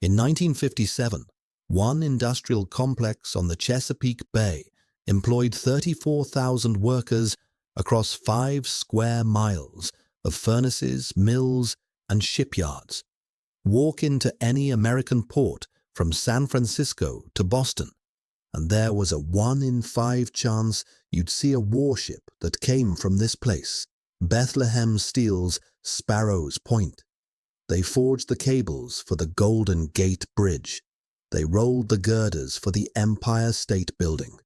In 1957, one industrial complex on the Chesapeake Bay employed 34,000 workers across 5 square miles of furnaces, mills, and shipyards. Walk into any American port from San Francisco to Boston, and there was a 1 in 5 chance you'd see a warship that came from this place, Bethlehem Steel's Sparrows Point. They forged the cables for the Golden Gate Bridge. They rolled the girders for the Empire State Building.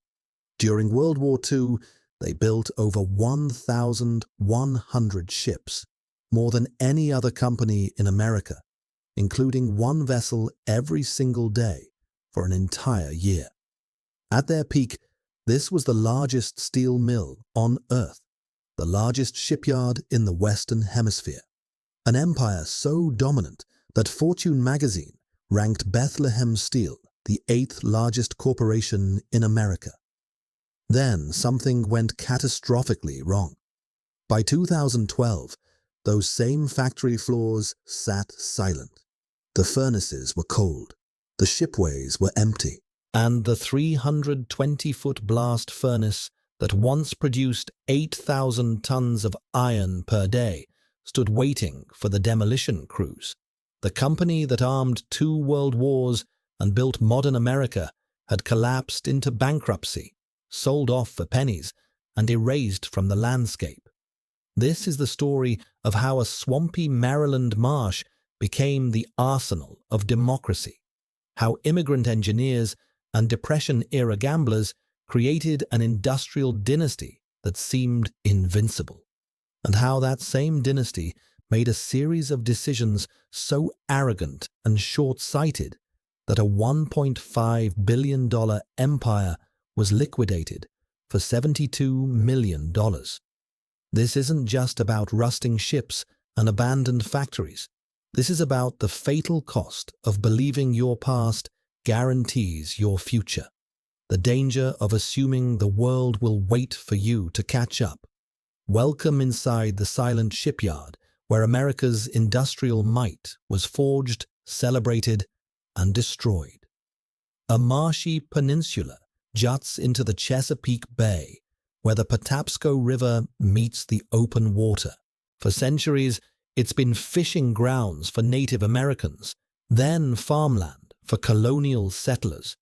During World War II, they built over 1,100 ships, more than any other company in America, including one vessel every single day for an entire year. At their peak, this was the largest steel mill on Earth, the largest shipyard in the Western Hemisphere, an empire so dominant that Fortune magazine ranked Bethlehem Steel the 8th largest corporation in America. Then something went catastrophically wrong. By 2012, those same factory floors sat silent. The furnaces were cold, the shipways were empty, and the 320-foot blast furnace that once produced 8,000 tons of iron per day stood waiting for the demolition crews. The company that armed 2 world wars and built modern America had collapsed into bankruptcy, sold off for pennies, and erased from the landscape. This is the story of how a swampy Maryland marsh became the arsenal of democracy, how immigrant engineers and Depression-era gamblers created an industrial dynasty that seemed invincible, and how that same dynasty made a series of decisions so arrogant and short-sighted that a $1.5 billion empire was liquidated for $72 million. This isn't just about rusting ships and abandoned factories. This is about the fatal cost of believing your past guarantees your future, the danger of assuming the world will wait for you to catch up. Welcome inside the silent shipyard where America's industrial might was forged, celebrated, and destroyed. A marshy peninsula juts into the Chesapeake Bay, where the Patapsco River meets the open water. For centuries, it's been fishing grounds for Native Americans, then farmland for colonial settlers.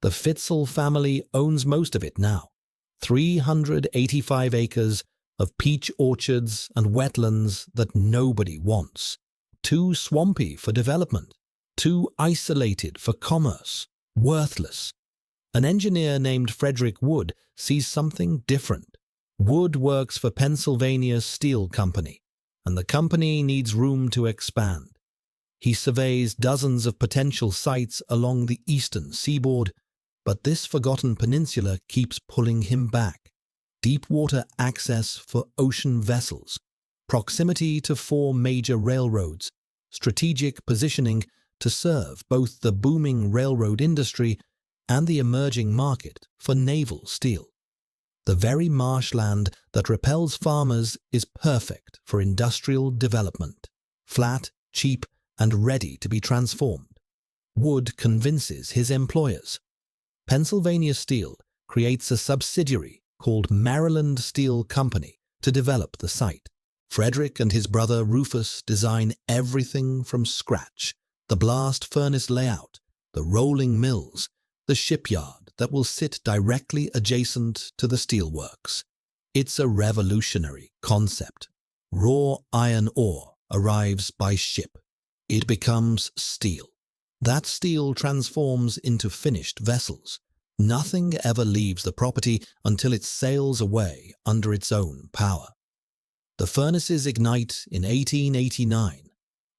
The Fitzel family owns most of it now, 385 acres of peach orchards and wetlands that nobody wants, too swampy for development, too isolated for commerce, worthless. An engineer named Frederick Wood sees something different. Wood works for Pennsylvania Steel Company, and the company needs room to expand. He surveys dozens of potential sites along the eastern seaboard, but this forgotten peninsula keeps pulling him back. Deep water access for ocean vessels, proximity to 4 major railroads, strategic positioning to serve both the booming railroad industry and the emerging market for naval steel. The very marshland that repels farmers is perfect for industrial development, flat, cheap, and ready to be transformed. Wood convinces his employers. Pennsylvania Steel creates a subsidiary called Maryland Steel Company to develop the site. Frederick and his brother Rufus design everything from scratch: the blast furnace layout, the rolling mills, the shipyard that will sit directly adjacent to the steelworks. It's a revolutionary concept. Raw iron ore arrives by ship. It becomes steel. That steel transforms into finished vessels. Nothing ever leaves the property until it sails away under its own power. The furnaces ignite in 1889.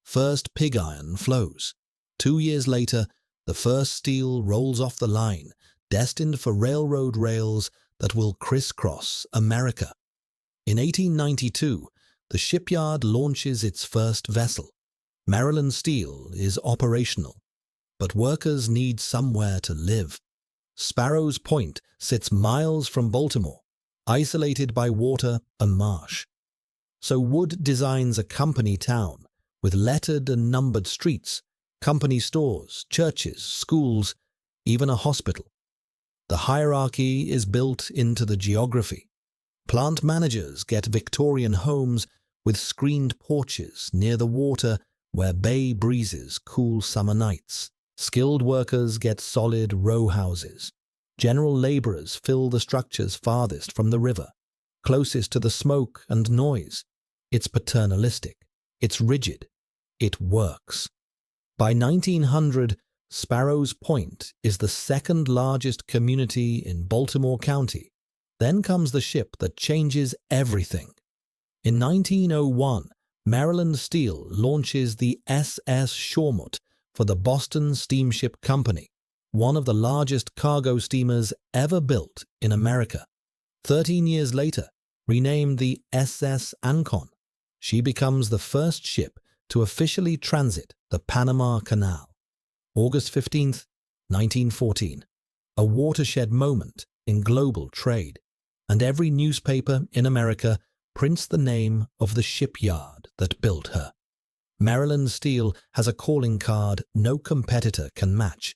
First pig iron flows. 2 years later, the first steel rolls off the line, destined for railroad rails that will crisscross America. In 1892, the shipyard launches its first vessel. Maryland Steel is operational, but workers need somewhere to live. Sparrows Point sits miles from Baltimore, isolated by water and marsh. So Wood designs a company town with lettered and numbered streets, company stores, churches, schools, even a hospital. The hierarchy is built into the geography. Plant managers get Victorian homes with screened porches near the water where bay breezes cool summer nights. Skilled workers get solid row houses. General laborers fill the structures farthest from the river, closest to the smoke and noise. It's paternalistic. It's rigid. It works. By 1900, Sparrows Point is the second largest community in Baltimore County. Then comes the ship that changes everything. In 1901, Maryland Steel launches the SS Shawmut for the Boston Steamship Company, one of the largest cargo steamers ever built in America. 13 years later, renamed the SS Ancon, she becomes the first ship to officially transit the Panama Canal. August 15, 1914, a watershed moment in global trade, and every newspaper in America prints the name of the shipyard that built her. Maryland Steel has a calling card no competitor can match,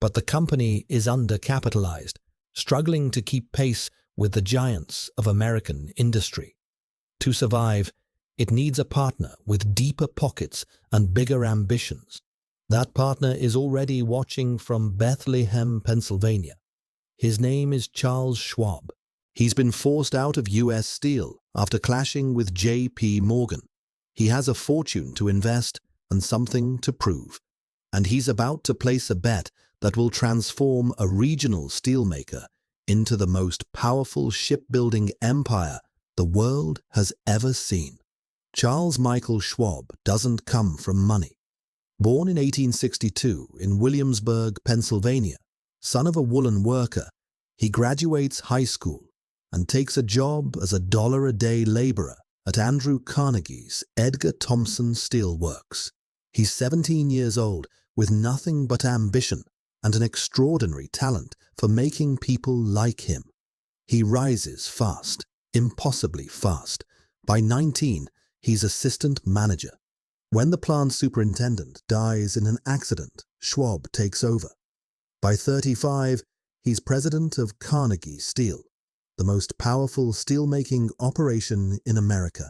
but the company is undercapitalized, struggling to keep pace with the giants of American industry. To survive, it needs a partner with deeper pockets and bigger ambitions. That partner is already watching from Bethlehem, Pennsylvania. His name is Charles Schwab. He's been forced out of U.S. Steel after clashing with J.P. Morgan. He has a fortune to invest and something to prove. And he's about to place a bet that will transform a regional steelmaker into the most powerful shipbuilding empire the world has ever seen. Charles Michael Schwab doesn't come from money. Born in 1862 in Williamsburg, Pennsylvania, son of a woolen worker, he graduates high school and takes a job as a $1-a-day laborer at Andrew Carnegie's Edgar Thomson Steel Works. He's 17 years old with nothing but ambition and an extraordinary talent for making people like him. He rises fast, impossibly fast. By 19, he's assistant manager. When the plant superintendent dies in an accident, Schwab takes over. By 35, he's president of Carnegie Steel, the most powerful steelmaking operation in America.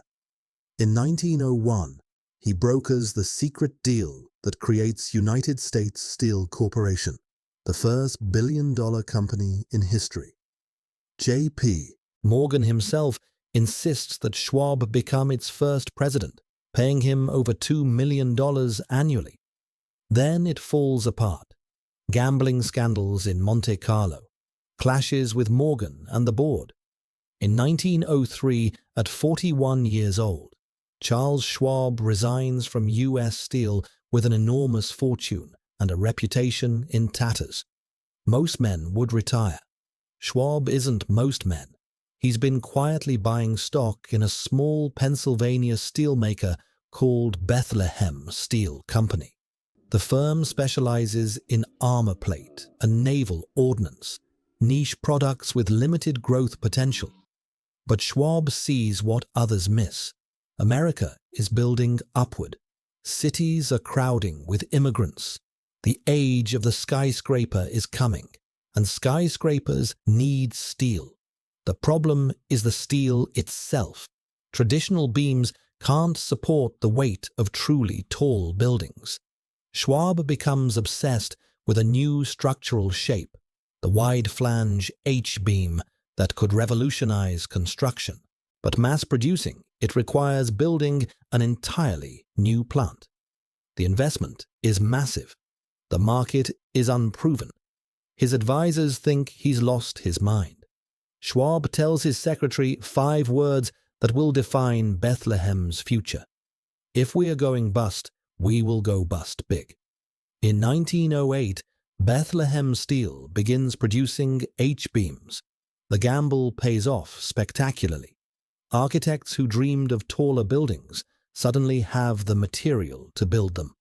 In 1901, he brokers the secret deal that creates United States Steel Corporation, the first billion-dollar company in history. J.P. Morgan himself insists that Schwab become its first president, paying him over $2 million annually. Then it falls apart. Gambling scandals in Monte Carlo, clashes with Morgan and the board. In 1903, at 41 years old, Charles Schwab resigns from U.S. Steel with an enormous fortune and a reputation in tatters. Most men would retire. Schwab isn't most men. He's been quietly buying stock in a small Pennsylvania steelmaker called Bethlehem Steel Company. The firm specializes in armor plate and naval ordnance, niche products with limited growth potential. But Schwab sees what others miss. America is building upward. Cities are crowding with immigrants. The age of the skyscraper is coming, and skyscrapers need steel. The problem is the steel itself. Traditional beams can't support the weight of truly tall buildings. Schwab becomes obsessed with a new structural shape, the wide-flange H-beam that could revolutionize construction. But mass-producing it requires building an entirely new plant. The investment is massive. The market is unproven. His advisors think he's lost his mind. Schwab tells his secretary 5 words that will define Bethlehem's future. If we are going bust, we will go bust big. In 1908, Bethlehem Steel begins producing H-beams. The gamble pays off spectacularly. Architects who dreamed of taller buildings suddenly have the material to build them.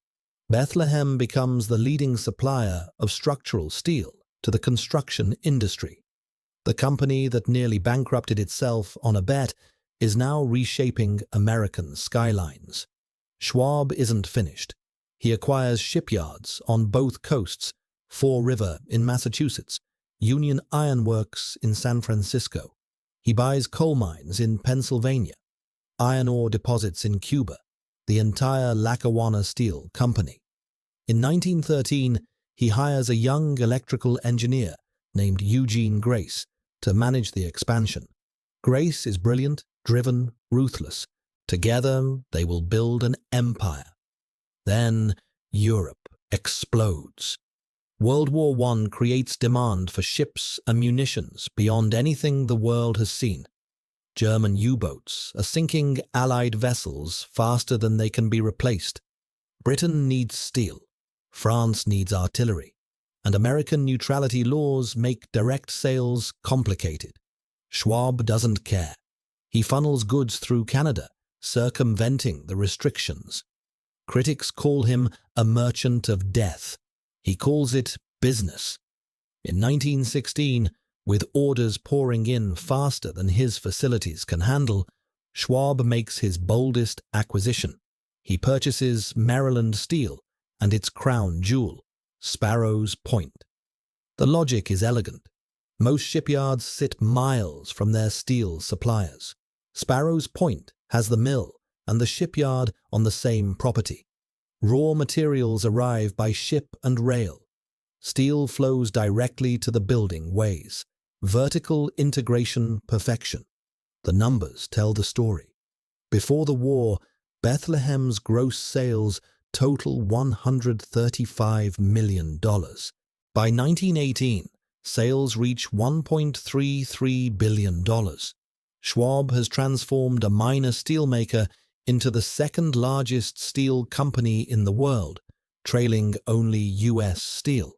Bethlehem becomes the leading supplier of structural steel to the construction industry. The company that nearly bankrupted itself on a bet is now reshaping American skylines. Schwab isn't finished. He acquires shipyards on both coasts, Fall River in Massachusetts, Union Iron Works in San Francisco. He buys coal mines in Pennsylvania, iron ore deposits in Cuba, the entire Lackawanna Steel Company. In 1913, he hires a young electrical engineer named Eugene Grace to manage the expansion. Grace is brilliant, driven, ruthless. Together, they will build an empire. Then, Europe explodes. World War I creates demand for ships and munitions beyond anything the world has seen. German U-boats are sinking Allied vessels faster than they can be replaced. Britain needs steel. France needs artillery. And American neutrality laws make direct sales complicated. Schwab doesn't care. He funnels goods through Canada, circumventing the restrictions. Critics call him a merchant of death. He calls it business. In 1916, with orders pouring in faster than his facilities can handle, Schwab makes his boldest acquisition. He purchases Maryland Steel and its crown jewel, Sparrows Point. The logic is elegant. Most shipyards sit miles from their steel suppliers. Sparrows Point has the mill and the shipyard on the same property. Raw materials arrive by ship and rail. Steel flows directly to the building ways. Vertical integration perfection. The numbers tell the story. Before the war, Bethlehem's gross sales total $135 million. By 1918, sales reach $1.33 billion. Schwab has transformed a minor steelmaker into the second largest steel company in the world, trailing only U.S. Steel,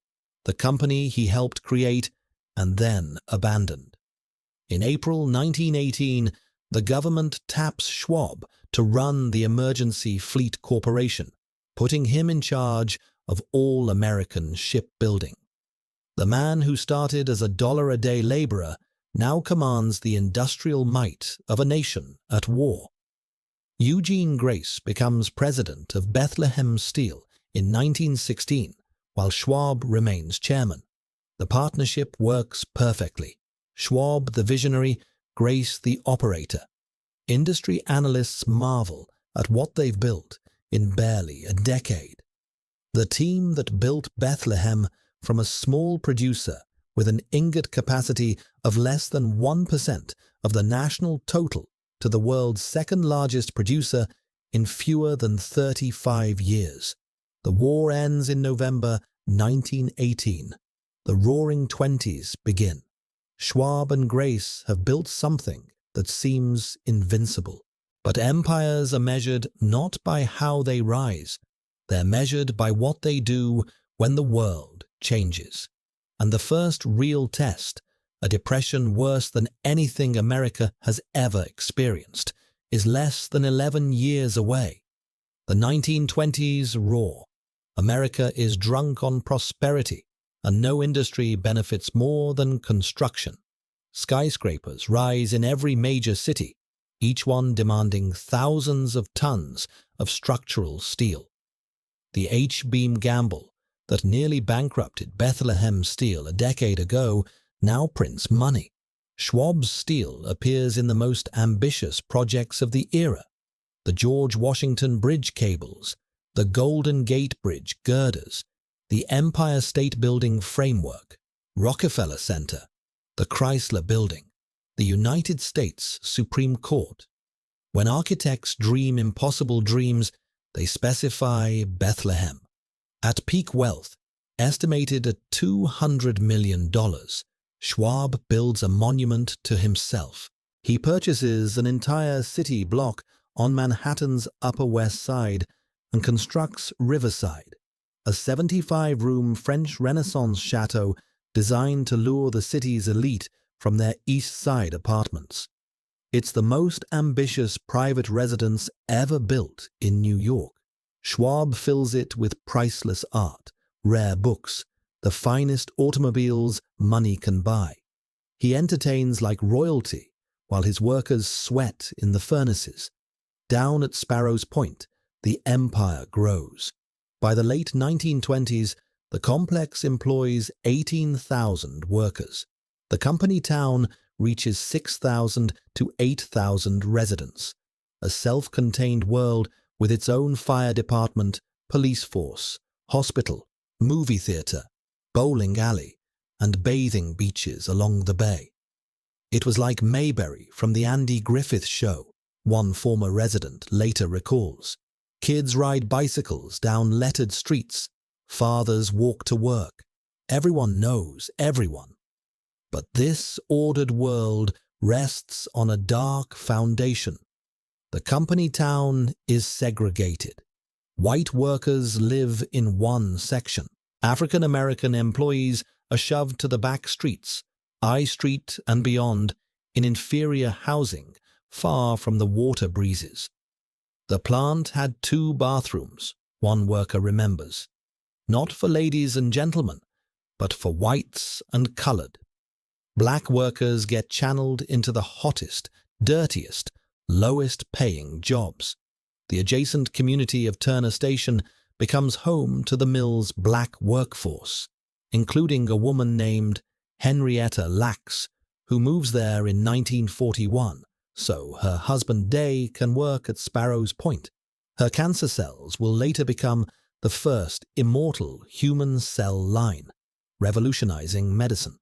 the company he helped create and then abandoned. In April 1918, the government taps Schwab to run the Emergency Fleet Corporation, putting him in charge of all American shipbuilding. The man who started as a $1-a-day laborer now commands the industrial might of a nation at war. Eugene Grace becomes president of Bethlehem Steel in 1916, while Schwab remains chairman. The partnership works perfectly. Schwab the visionary, Grace the operator. Industry analysts marvel at what they've built in barely a decade. The team that built Bethlehem from a small producer with an ingot capacity of less than 1% of the national total to the world's second-largest producer in fewer than 35 years. The war ends in November 1918. The Roaring Twenties begin. Schwab and Grace have built something that seems invincible. But empires are measured not by how they rise. They're measured by what they do when the world changes. And the first real test, a depression worse than anything America has ever experienced, is less than 11 years away. The 1920s roar. America is drunk on prosperity, and no industry benefits more than construction. Skyscrapers rise in every major city, each one demanding thousands of tons of structural steel. The H-beam gamble that nearly bankrupted Bethlehem Steel a decade ago now prints money. Schwab's steel appears in the most ambitious projects of the era. The George Washington Bridge cables, the Golden Gate Bridge girders, the Empire State Building framework, Rockefeller Center, the Chrysler Building, the United States Supreme Court. When architects dream impossible dreams, they specify Bethlehem. At peak wealth, estimated at $200 million, Schwab builds a monument to himself. He purchases an entire city block on Manhattan's Upper West Side and constructs Riverside, a 75-room French Renaissance chateau designed to lure the city's elite from their East Side apartments. It's the most ambitious private residence ever built in New York. Schwab fills it with priceless art, rare books, the finest automobiles money can buy. He entertains like royalty while his workers sweat in the furnaces. Down at Sparrows Point, the empire grows. By the late 1920s, the complex employs 18,000 workers. The company town reaches 6,000 to 8,000 residents, a self-contained world with its own fire department, police force, hospital, movie theatre, bowling alley, and bathing beaches along the bay. It was like Mayberry from the Andy Griffith Show, one former resident later recalls. Kids ride bicycles down lettered streets. Fathers walk to work. Everyone knows everyone. But this ordered world rests on a dark foundation. The company town is segregated. White workers live in one section. African American employees are shoved to the back streets, I Street and beyond, in inferior housing far from the water breezes. The plant had 2 bathrooms, one worker remembers. Not for ladies and gentlemen, but for whites and colored. Black workers get channeled into the hottest, dirtiest, lowest paying jobs. The adjacent community of Turner Station becomes home to the mill's black workforce, including a woman named Henrietta Lacks, who moves there in 1941, so her husband Day can work at Sparrows Point. Her cancer cells will later become the first immortal human cell line, revolutionizing medicine.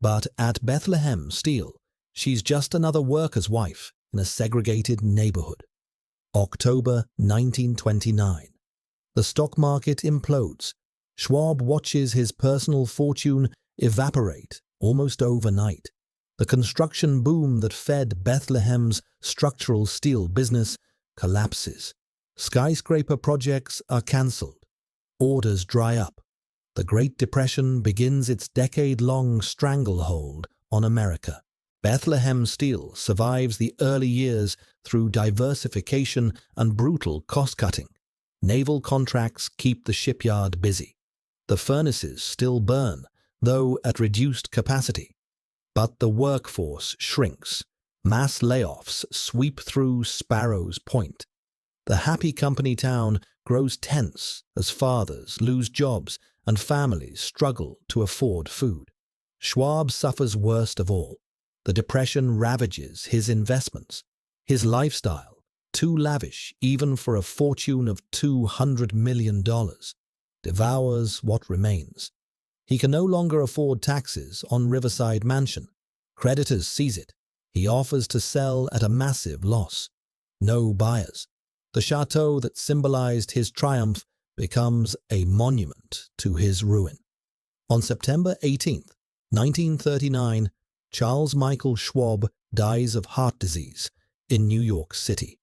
But at Bethlehem Steel, she's just another worker's wife in a segregated neighborhood. October 1929. The stock market implodes. Schwab watches his personal fortune evaporate almost overnight. The construction boom that fed Bethlehem's structural steel business collapses. Skyscraper projects are cancelled. Orders dry up. The Great Depression begins its decade-long stranglehold on America. Bethlehem Steel survives the early years through diversification and brutal cost-cutting. Naval contracts keep the shipyard busy. The furnaces still burn, though at reduced capacity. But the workforce shrinks. Mass layoffs sweep through Sparrows Point. The happy company town grows tense as fathers lose jobs and families struggle to afford food. Schwab suffers worst of all. The depression ravages his investments. His lifestyle, too lavish even for a fortune of $200 million, devours what remains. He can no longer afford taxes on Riverside Mansion. Creditors seize it. He offers to sell at a massive loss. No buyers. The chateau that symbolized his triumph becomes a monument to his ruin. On September 18, 1939, Charles Michael Schwab dies of heart disease in New York City.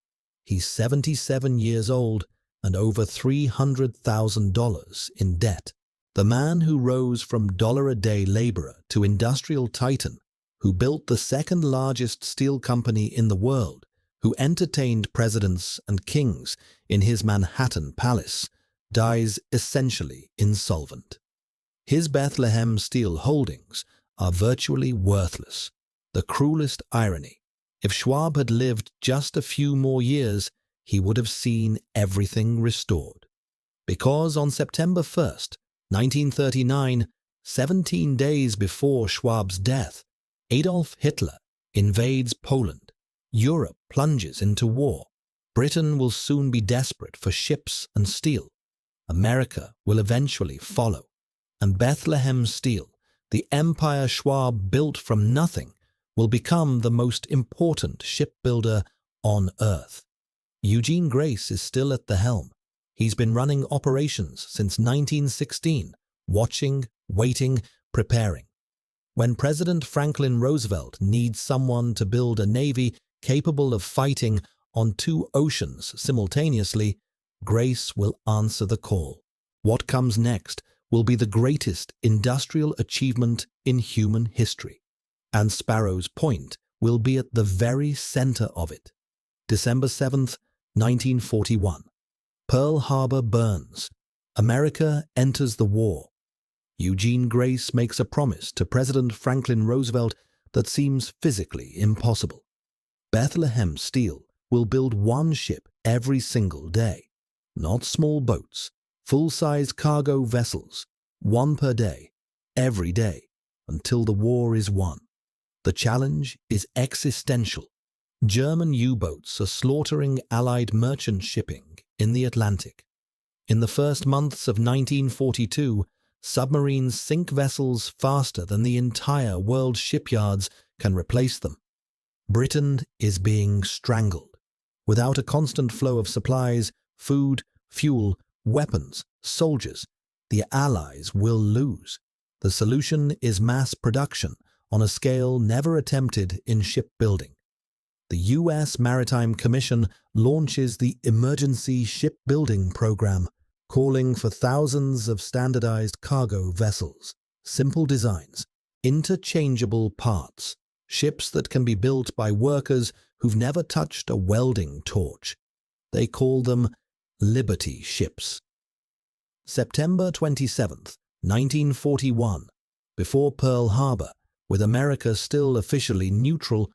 He's 77 years old and over $300,000 in debt. The man who rose from dollar-a-day laborer to industrial titan, who built the second largest steel company in the world, who entertained presidents and kings in his Manhattan palace, dies essentially insolvent. His Bethlehem Steel holdings are virtually worthless. The cruelest irony. If Schwab had lived just a few more years, he would have seen everything restored. Because on September 1st, 1939, 17 days before Schwab's death, Adolf Hitler invades Poland. Europe plunges into war. Britain will soon be desperate for ships and steel. America will eventually follow. And Bethlehem Steel, the empire Schwab built from nothing, will become the most important shipbuilder on Earth. Eugene Grace is still at the helm. He's been running operations since 1916, watching, waiting, preparing. When President Franklin Roosevelt needs someone to build a navy capable of fighting on 2 oceans simultaneously, Grace will answer the call. What comes next will be the greatest industrial achievement in human history, and Sparrows Point will be at the very center of it. December 7th, 1941. Pearl Harbor burns. America enters the war. Eugene Grace makes a promise to President Franklin Roosevelt that seems physically impossible. Bethlehem Steel will build 1 ship every single day. Not small boats, full-sized cargo vessels, one per day, every day, until the war is won. The challenge is existential. German U-boats are slaughtering Allied merchant shipping in the Atlantic. In the first months of 1942, submarines sink vessels faster than the entire world's shipyards can replace them. Britain is being strangled. Without a constant flow of supplies, food, fuel, weapons, soldiers, the Allies will lose. The solution is mass production on a scale never attempted in shipbuilding. The U.S. Maritime Commission launches the Emergency Shipbuilding Program, calling for thousands of standardized cargo vessels, simple designs, interchangeable parts, ships that can be built by workers who've never touched a welding torch. They call them Liberty ships. September 27, 1941, before Pearl Harbor, with America still officially neutral,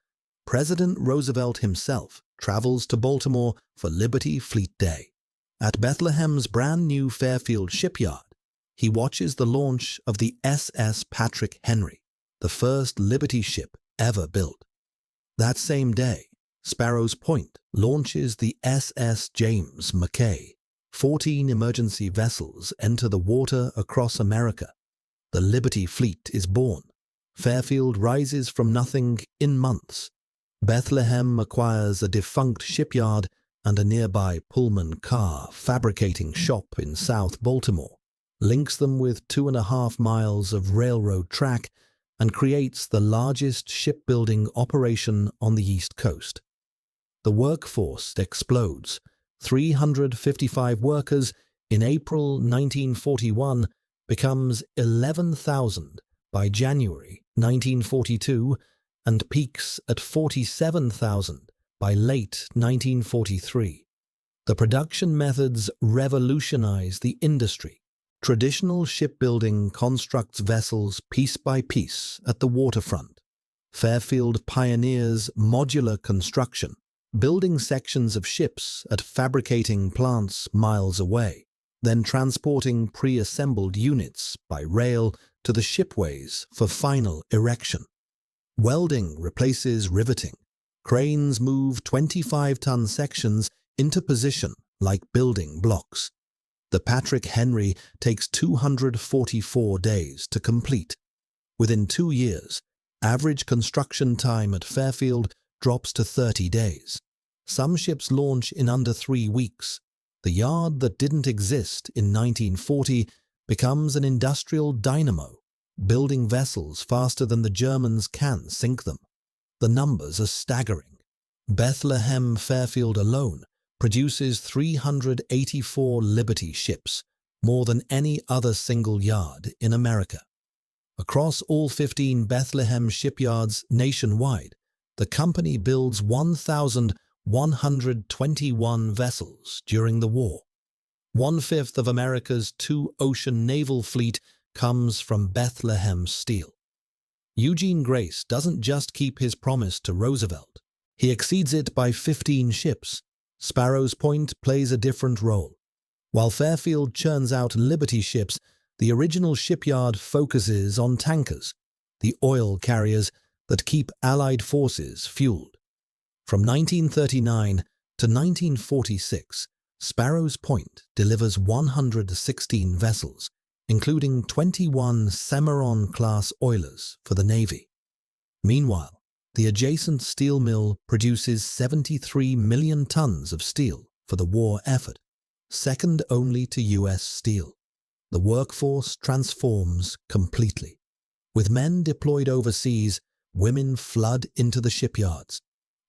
President Roosevelt himself travels to Baltimore for Liberty Fleet Day. At Bethlehem's brand-new Fairfield shipyard, he watches the launch of the SS Patrick Henry, the first Liberty ship ever built. That same day, Sparrows Point launches the SS James Mackay. 14 emergency vessels enter the water across America. The Liberty Fleet is born. Fairfield rises from nothing in months. Bethlehem acquires a defunct shipyard and a nearby Pullman car fabricating shop in South Baltimore, links them with 2.5 miles of railroad track, and creates the largest shipbuilding operation on the East Coast. The workforce explodes. 355 workers in April 1941 becomes 11,000 by January 1942 and peaks at 47,000 by late 1943. The production methods revolutionize the industry. Traditional shipbuilding constructs vessels piece by piece at the waterfront. Fairfield pioneers modular construction, building sections of ships at fabricating plants miles away, then transporting pre-assembled units by rail to the shipways for final erection. Welding replaces riveting. Cranes move 25-ton sections into position like building blocks. The Patrick Henry takes 244 days to complete. Within 2 years, average construction time at Fairfield drops to 30 days. Some ships launch in under 3 weeks. The yard that didn't exist in 1940 becomes an industrial dynamo, building vessels faster than the Germans can sink them. The numbers are staggering. Bethlehem Fairfield alone produces 384 Liberty ships, more than any other single yard in America. Across all 15 Bethlehem shipyards nationwide, the company builds 1,121 vessels during the war. 1/5 of America's two-ocean naval fleet comes from Bethlehem Steel. Eugene Grace doesn't just keep his promise to Roosevelt. He exceeds it by 15 ships. Sparrows Point plays a different role. While Fairfield churns out Liberty ships, the original shipyard focuses on tankers, the oil carriers that keep Allied forces fueled. From 1939 to 1946, Sparrows Point delivers 116 vessels, including 21 Cimarron-class oilers for the Navy. Meanwhile, the adjacent steel mill produces 73 million tons of steel for the war effort, second only to U.S. Steel. The workforce transforms completely. With men deployed overseas, women flood into the shipyards.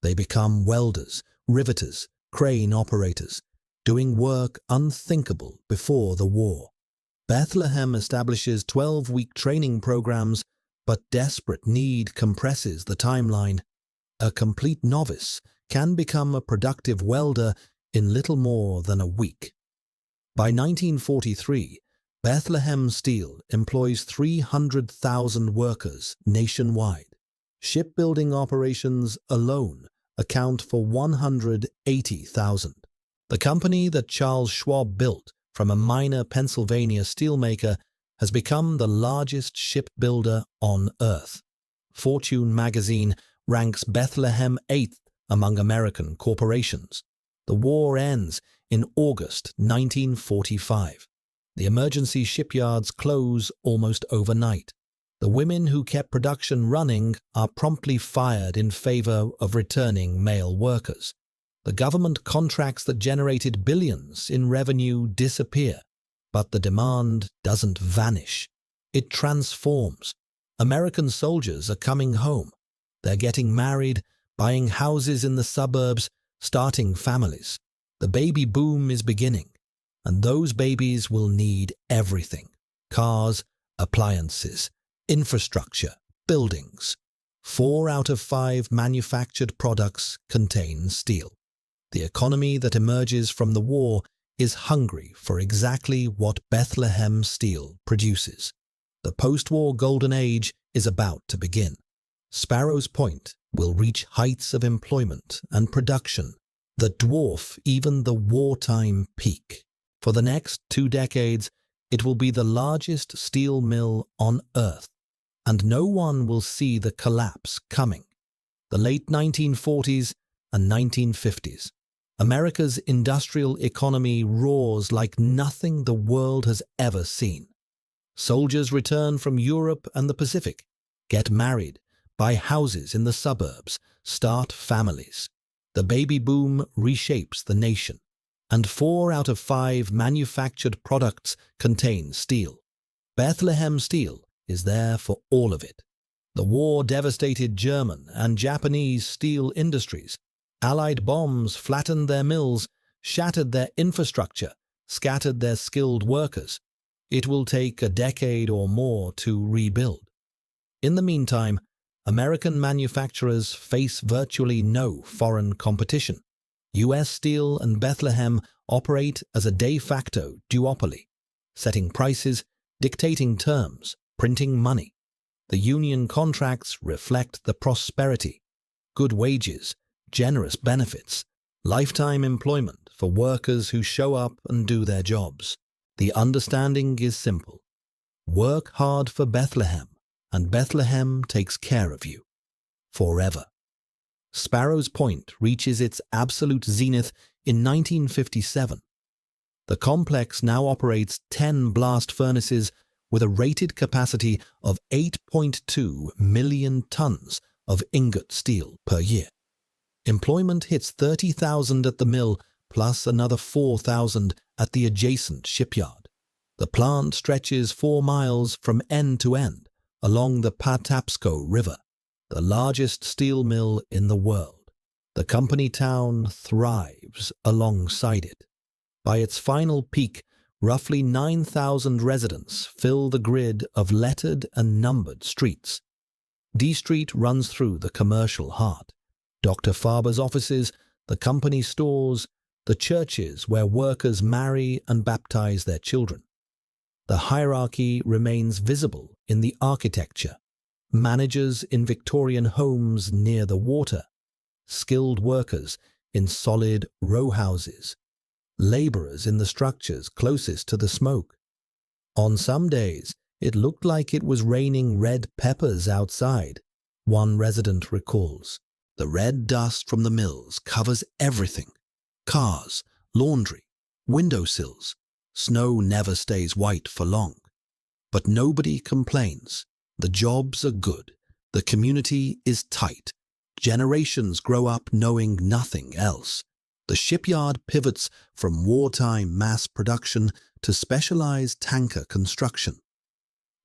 They become welders, riveters, crane operators, doing work unthinkable before the war. Bethlehem establishes 12-week training programs, but desperate need compresses the timeline. A complete novice can become a productive welder in little more than a week. By 1943, Bethlehem Steel employs 300,000 workers nationwide. Shipbuilding operations alone account for 180,000. The company that Charles Schwab built from a minor Pennsylvania steelmaker, has become the largest shipbuilder on Earth. Fortune magazine ranks Bethlehem 8th among American corporations. The war ends in August 1945. The emergency shipyards close almost overnight. The women who kept production running are promptly fired in favor of returning male workers. The government contracts that generated billions in revenue disappear, but the demand doesn't vanish. It transforms. American soldiers are coming home. They're getting married, buying houses in the suburbs, starting families. The baby boom is beginning, and those babies will need everything: cars, appliances, infrastructure, buildings. 4 out of 5 manufactured products contain steel. The economy that emerges from the war is hungry for exactly what Bethlehem Steel produces. The post-war golden age is about to begin. Sparrows Point will reach heights of employment and production that dwarf even the wartime peak. For the next 2 decades, it will be the largest steel mill on Earth, and no one will see the collapse coming. The late 1940s and 1950s. America's industrial economy roars like nothing the world has ever seen. Soldiers return from Europe and the Pacific, get married, buy houses in the suburbs, start families. The baby boom reshapes the nation, and 4 out of 5 manufactured products contain steel. Bethlehem Steel is there for all of it. The war devastated German and Japanese steel industries. Allied bombs flattened their mills, shattered their infrastructure, scattered their skilled workers. It will take a decade or more to rebuild. In the meantime, American manufacturers face virtually no foreign competition. U.S. Steel and Bethlehem operate as a de facto duopoly, setting prices, dictating terms, printing money. The union contracts reflect the prosperity: good wages, generous benefits, lifetime employment for workers who show up and do their jobs. The understanding is simple: work hard for Bethlehem, and Bethlehem takes care of you. Forever. Sparrows Point reaches its absolute zenith in 1957. The complex now operates 10 blast furnaces with a rated capacity of 8.2 million tons of ingot steel per year. Employment hits 30,000 at the mill, plus another 4,000 at the adjacent shipyard. The plant stretches 4 miles from end to end along the Patapsco River, the largest steel mill in the world. The company town thrives alongside it. By its final peak, roughly 9,000 residents fill the grid of lettered and numbered streets. D Street runs through the commercial heart. Dr. Faber's offices, the company stores, the churches where workers marry and baptize their children. The hierarchy remains visible in the architecture. Managers in Victorian homes near the water, skilled workers in solid row houses, laborers in the structures closest to the smoke. On some days, it looked like it was raining red peppers outside, one resident recalls. The red dust from the mills covers everything: cars, laundry, windowsills. Snow never stays white for long. But nobody complains. The jobs are good. The community is tight. Generations grow up knowing nothing else. The shipyard pivots from wartime mass production to specialized tanker construction.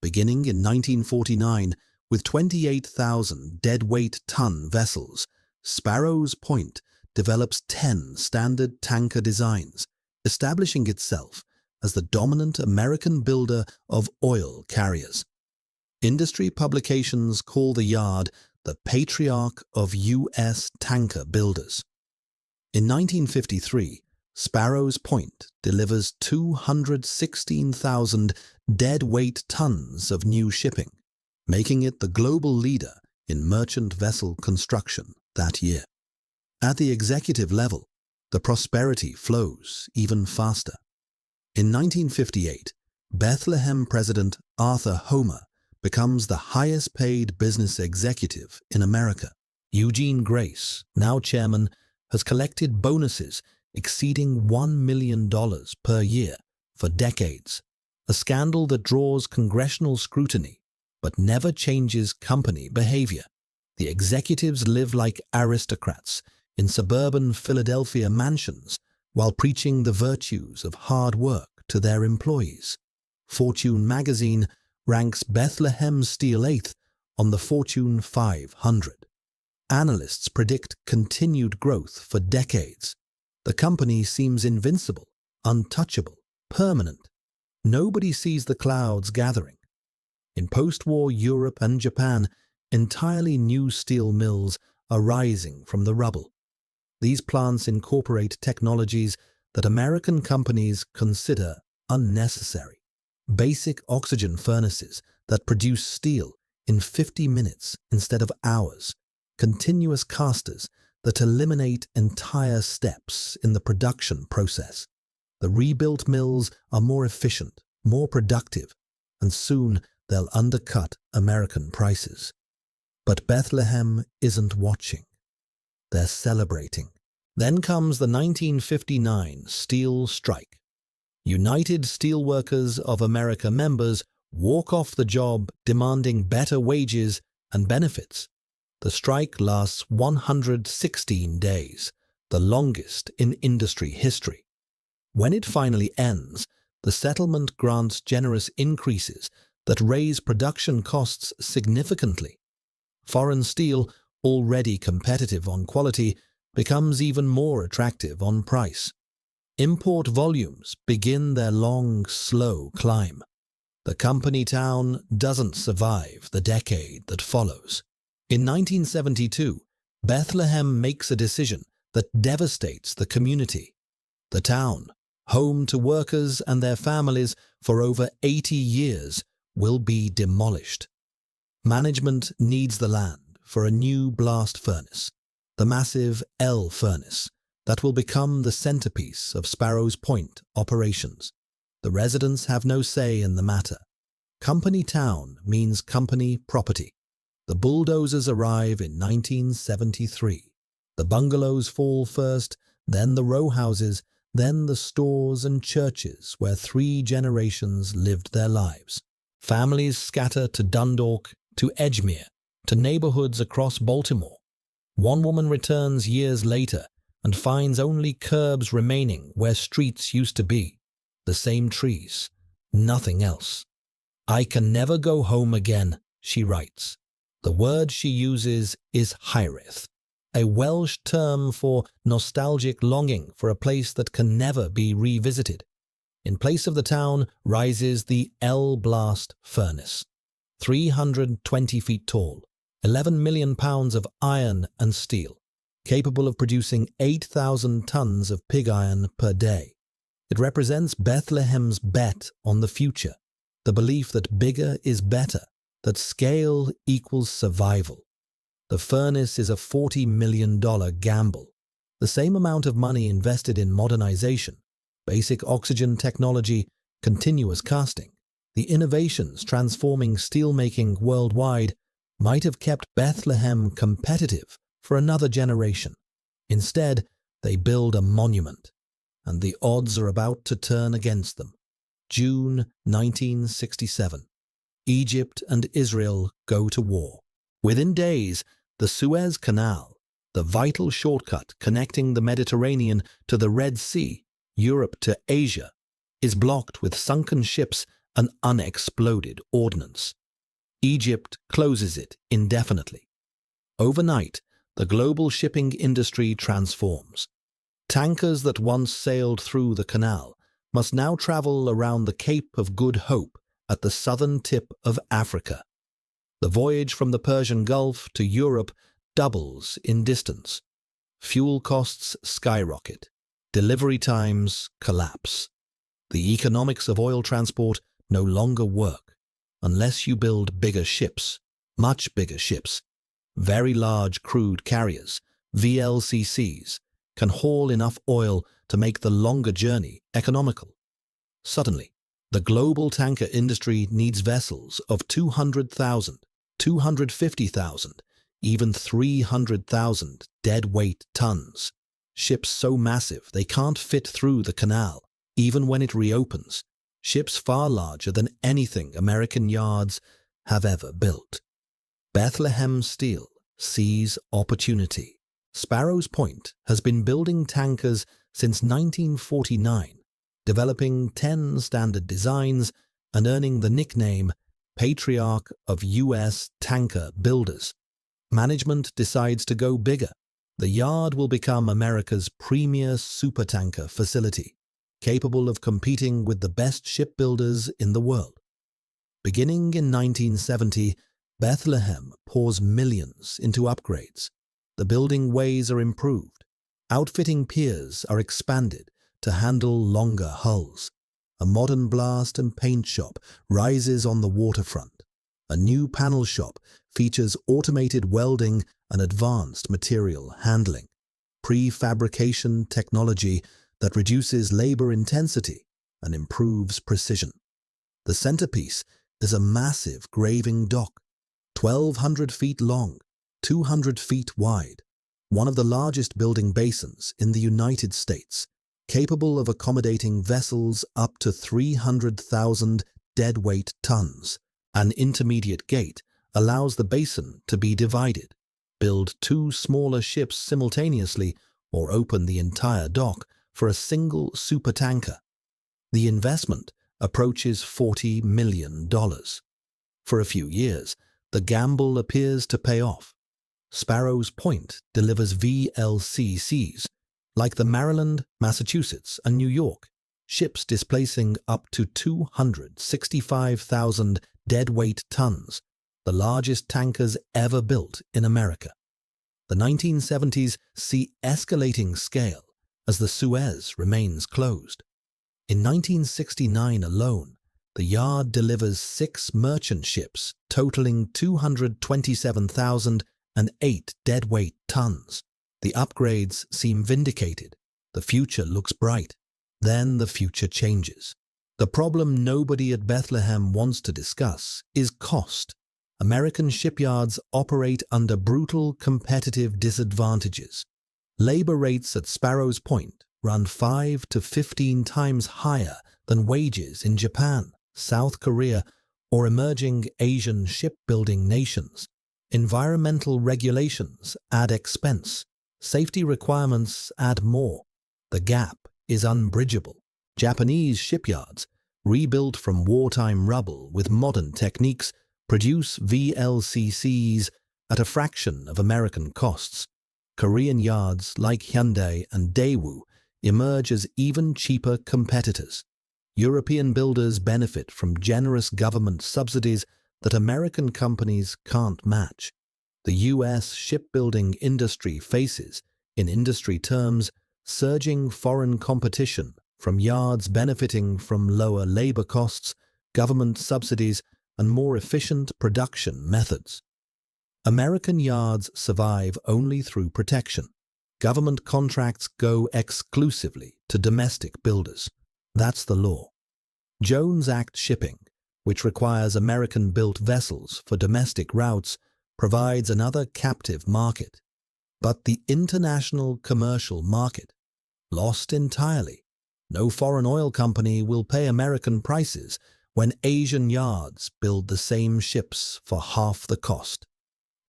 Beginning in 1949, with 28,000 deadweight-ton vessels, Sparrows Point develops 10 standard tanker designs, establishing itself as the dominant American builder of oil carriers. Industry publications call the yard the patriarch of U.S. tanker builders. In 1953, Sparrows Point delivers 216,000 deadweight tons of new shipping, making it the global leader in merchant vessel construction that year. At the executive level, the prosperity flows even faster. In 1958, Bethlehem President Arthur Homer becomes the highest-paid business executive in America. Eugene Grace, now chairman, has collected bonuses exceeding $1 million per year for decades, a scandal that draws congressional scrutiny but never changes company behavior. The executives live like aristocrats in suburban Philadelphia mansions while preaching the virtues of hard work to their employees. Fortune magazine ranks Bethlehem Steel 8th on the Fortune 500. Analysts predict continued growth for decades. The company seems invincible, untouchable, permanent. Nobody sees the clouds gathering. In post-war Europe and Japan, entirely new steel mills are rising from the rubble. These plants incorporate technologies that American companies consider unnecessary. Basic oxygen furnaces that produce steel in 50 minutes instead of hours. Continuous casters that eliminate entire steps in the production process. The rebuilt mills are more efficient, more productive, and soon they'll undercut American prices. But Bethlehem isn't watching. They're celebrating. Then comes the 1959 steel strike. United Steelworkers of America members walk off the job demanding better wages and benefits. The strike lasts 116 days, the longest in industry history. When it finally ends, the settlement grants generous increases that raise production costs significantly. Foreign steel, already competitive on quality, becomes even more attractive on price. Import volumes begin their long, slow climb. The company town doesn't survive the decade that follows. In 1972, Bethlehem makes a decision that devastates the community. The town, home to workers and their families for over 80 years, will be demolished. Management needs the land for a new blast furnace, the massive L furnace that will become the centerpiece of Sparrows Point operations. The residents have no say in the matter. Company town means company property. The bulldozers arrive in 1973. The bungalows fall first, then the row houses, then the stores and churches where 3 generations lived their lives. Families scatter to Dundalk, to Edgemere, to neighborhoods across Baltimore. One woman returns years later and finds only curbs remaining where streets used to be. The same trees, nothing else. "I can never go home again," she writes. The word she uses is hyreth, a Welsh term for nostalgic longing for a place that can never be revisited. In place of the town rises the L blast furnace, 320 feet tall, 11 million pounds of iron and steel, capable of producing 8,000 tons of pig iron per day. It represents Bethlehem's bet on the future, the belief that bigger is better, that scale equals survival. The furnace is a $40 million gamble, the same amount of money invested in modernization, basic oxygen technology, continuous casting. The innovations transforming steelmaking worldwide might have kept Bethlehem competitive for another generation. Instead, they build a monument, and the odds are about to turn against them. June 1967. Egypt and Israel go to war. Within days, the Suez Canal, the vital shortcut connecting the Mediterranean to the Red Sea, Europe to Asia, is blocked with sunken ships and unexploded ordnance. Egypt closes it indefinitely. Overnight, the global shipping industry transforms. Tankers that once sailed through the canal must now travel around the Cape of Good Hope at the southern tip of Africa. The voyage from the Persian Gulf to Europe doubles in distance. Fuel costs skyrocket. Delivery times collapse. The economics of oil transport no longer work unless you build bigger ships, much bigger ships. Very large crude carriers, VLCCs, can haul enough oil to make the longer journey economical. Suddenly, the global tanker industry needs vessels of 200,000, 250,000, even 300,000 deadweight tons. Ships so massive they can't fit through the canal, even when it reopens. Ships far larger than anything American yards have ever built. Bethlehem Steel sees opportunity. Sparrows Point has been building tankers since 1949, developing 10 standard designs and earning the nickname Patriarch of U.S. Tanker Builders. Management decides to go bigger. The yard will become America's premier supertanker facility, capable of competing with the best shipbuilders in the world. Beginning in 1970, Bethlehem pours millions into upgrades. The building ways are improved. Outfitting piers are expanded to handle longer hulls. A modern blast and paint shop rises on the waterfront. A new panel shop features automated welding and advanced material handling, prefabrication technology that reduces labor intensity and improves precision. The centerpiece is a massive graving dock, 1,200 feet long, 200 feet wide, one of the largest building basins in the United States, capable of accommodating vessels up to 300,000 deadweight tons. An intermediate gate allows the basin to be divided, build 2 smaller ships simultaneously, or open the entire dock for a single supertanker. The investment approaches $40 million. For a few years, the gamble appears to pay off. Sparrows Point delivers VLCCs, like the Maryland, Massachusetts, and New York, ships displacing up to 265,000 deadweight tons, the largest tankers ever built in America. The 1970s see escalating scale as the Suez remains closed. In 1969 alone, the yard delivers 6 merchant ships totaling 227,008 deadweight tons. The upgrades seem vindicated. The future looks bright. Then the future changes. The problem nobody at Bethlehem wants to discuss is cost. American shipyards operate under brutal competitive disadvantages. Labor rates at Sparrows Point run 5 to 15 times higher than wages in Japan, South Korea, or emerging Asian shipbuilding nations. Environmental regulations add expense. Safety requirements add more. The gap is unbridgeable. Japanese shipyards, rebuilt from wartime rubble with modern techniques, produce VLCCs at a fraction of American costs. Korean yards like Hyundai and Daewoo emerge as even cheaper competitors. European builders benefit from generous government subsidies that American companies can't match. The U.S. shipbuilding industry faces, in industry terms, surging foreign competition from yards benefiting from lower labor costs, government subsidies, and more efficient production methods. American yards survive only through protection. Government contracts go exclusively to domestic builders. That's the law. Jones Act shipping, which requires American-built vessels for domestic routes, provides another captive market. But the international commercial market, lost entirely. No foreign oil company will pay American prices when Asian yards build the same ships for half the cost.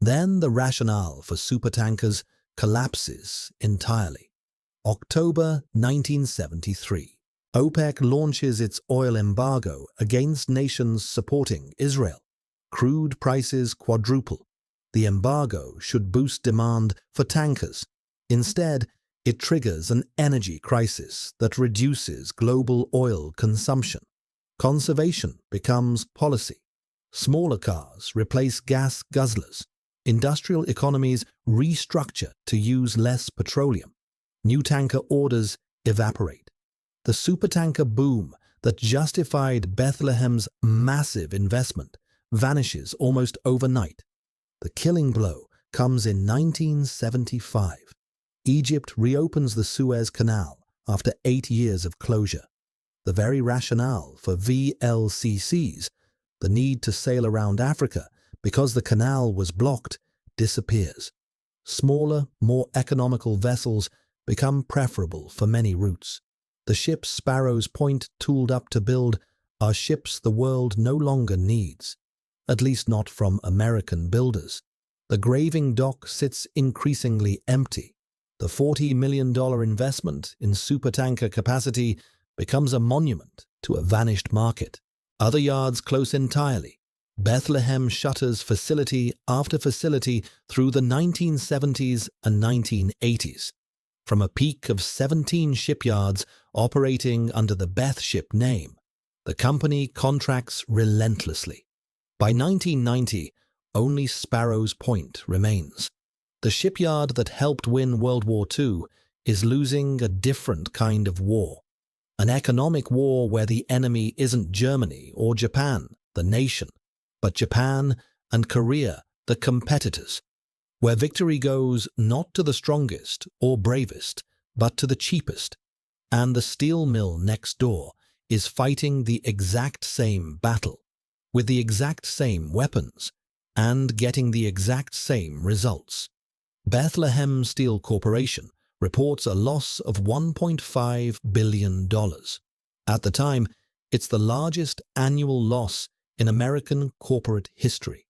Then the rationale for supertankers collapses entirely. October 1973. OPEC launches its oil embargo against nations supporting Israel. Crude prices quadruple. The embargo should boost demand for tankers. Instead, it triggers an energy crisis that reduces global oil consumption. Conservation becomes policy. Smaller cars replace gas guzzlers. Industrial economies restructure to use less petroleum. New tanker orders evaporate. The supertanker boom that justified Bethlehem's massive investment vanishes almost overnight. The killing blow comes in 1975. Egypt reopens the Suez Canal after 8 years of closure. the very rationale for VLCCs, the need to sail around Africa because the canal was blocked, disappears. Smaller, more economical vessels become preferable for many routes. The ships Sparrows Point tooled up to build are ships the world no longer needs, at least not from American builders. The graving dock sits increasingly empty. The $40 million investment in supertanker capacity becomes a monument to a vanished market. Other yards close entirely. Bethlehem shutters facility after facility through the 1970s and 1980s. From a peak of 17 shipyards operating under the Beth Ship name, the company contracts relentlessly. By 1990, only Sparrows Point remains. The shipyard that helped win World War II is losing a different kind of war. An economic war where the enemy isn't Germany or Japan, the nation, but Japan and Korea, the competitors, where victory goes not to the strongest or bravest, but to the cheapest, and the steel mill next door is fighting the exact same battle, with the exact same weapons, and getting the exact same results. Bethlehem Steel Corporation reports a loss of $1.5 billion. At the time, it's the largest annual loss in American corporate history.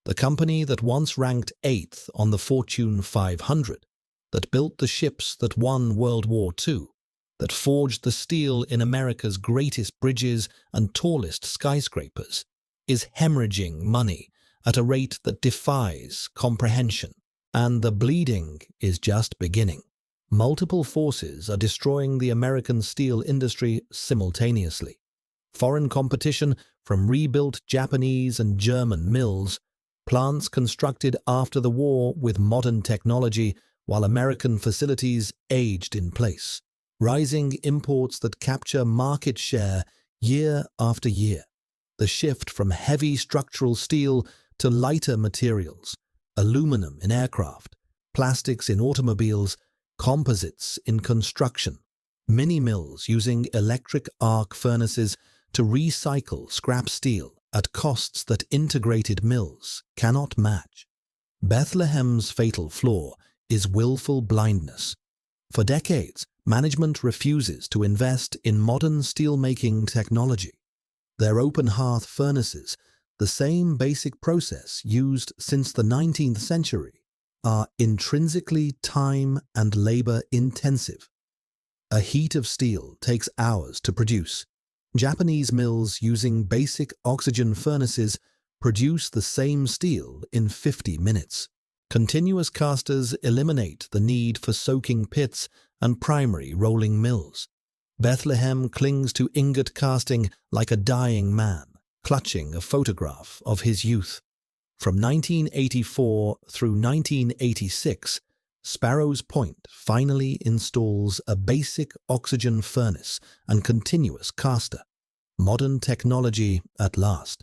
The company that once ranked 8th on the Fortune 500, that built the ships that won World War II, that forged the steel in America's greatest bridges and tallest skyscrapers, is hemorrhaging money at a rate that defies comprehension. And the bleeding is just beginning. Multiple forces are destroying the American steel industry simultaneously. Foreign competition from rebuilt Japanese and German mills, plants constructed after the war with modern technology while American facilities aged in place. Rising imports that capture market share year after year. The shift from heavy structural steel to lighter materials, aluminum in aircraft, plastics in automobiles, composites in construction, mini mills using electric arc furnaces to recycle scrap steel at costs that integrated mills cannot match. Bethlehem's fatal flaw is willful blindness. For decades, management refuses to invest in modern steelmaking technology. Their open hearth furnaces, the same basic process used since the 19th century, are intrinsically time and labor intensive. A heat of steel takes hours to produce. Japanese mills using basic oxygen furnaces produce the same steel in 50 minutes. Continuous casters eliminate the need for soaking pits and primary rolling mills. Bethlehem clings to ingot casting like a dying man, clutching a photograph of his youth. From 1984 through 1986, Sparrows Point finally installs a basic oxygen furnace and continuous caster. Modern technology at last.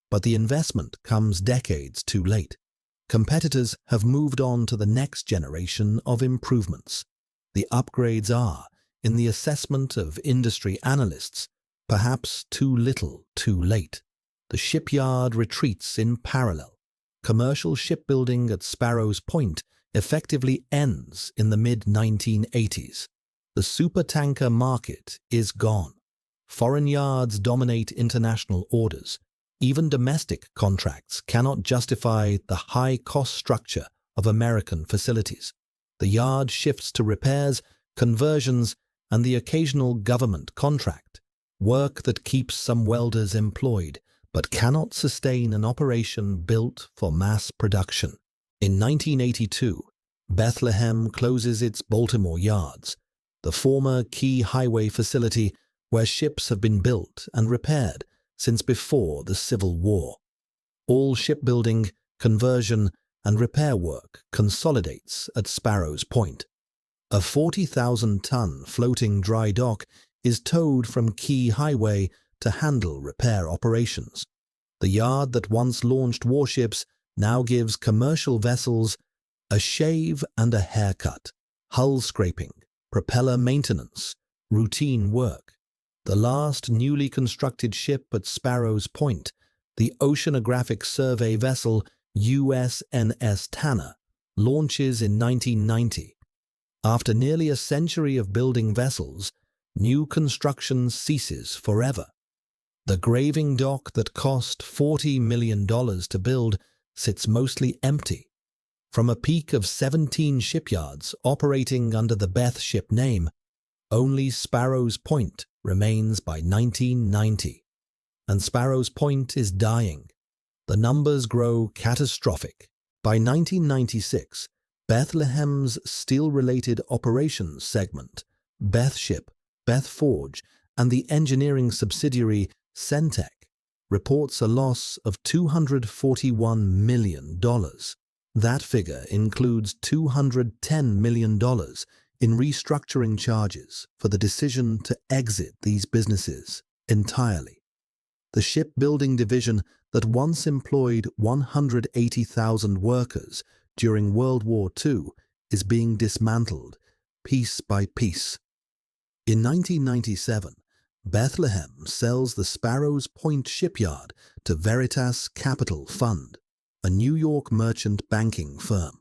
But the investment comes decades too late. Competitors have moved on to the next generation of improvements. The upgrades are, in the assessment of industry analysts, perhaps too little too late. The shipyard retreats in parallel. Commercial shipbuilding at Sparrows Point effectively ends in the mid-1980s. The supertanker market is gone. Foreign yards dominate international orders. Even domestic contracts cannot justify the high cost structure of American facilities. The yard shifts to repairs, conversions, and the occasional government contract, work that keeps some welders employed, but cannot sustain an operation built for mass production. In 1982, Bethlehem closes its Baltimore yards, the former key highway facility where ships have been built and repaired since before the Civil War. All shipbuilding, conversion, and repair work consolidates at Sparrows Point. A 40,000-ton floating dry dock is towed from Key Highway to handle repair operations. The yard that once launched warships now gives commercial vessels a shave and a haircut, hull scraping, propeller maintenance, routine work. The last newly constructed ship at Sparrows Point, the oceanographic survey vessel USNS Tanner, launches in 1990. After nearly a century of building vessels, new construction ceases forever. The graving dock that cost $40 million to build sits mostly empty. From a peak of 17 shipyards operating under the Beth ship name, only Sparrows Point remains by 1990. And Sparrows Point is dying. The numbers grow catastrophic. By 1996, Bethlehem's steel-related operations segment, Beth Ship, Beth Forge, and the engineering subsidiary Centec, reports a loss of $241 million. That figure includes $210 million in restructuring charges for the decision to exit these businesses entirely. The shipbuilding division that once employed 180,000 workers during World War II is being dismantled piece by piece. In 1997, Bethlehem sells the Sparrows Point Shipyard to Veritas Capital Fund, a New York merchant banking firm.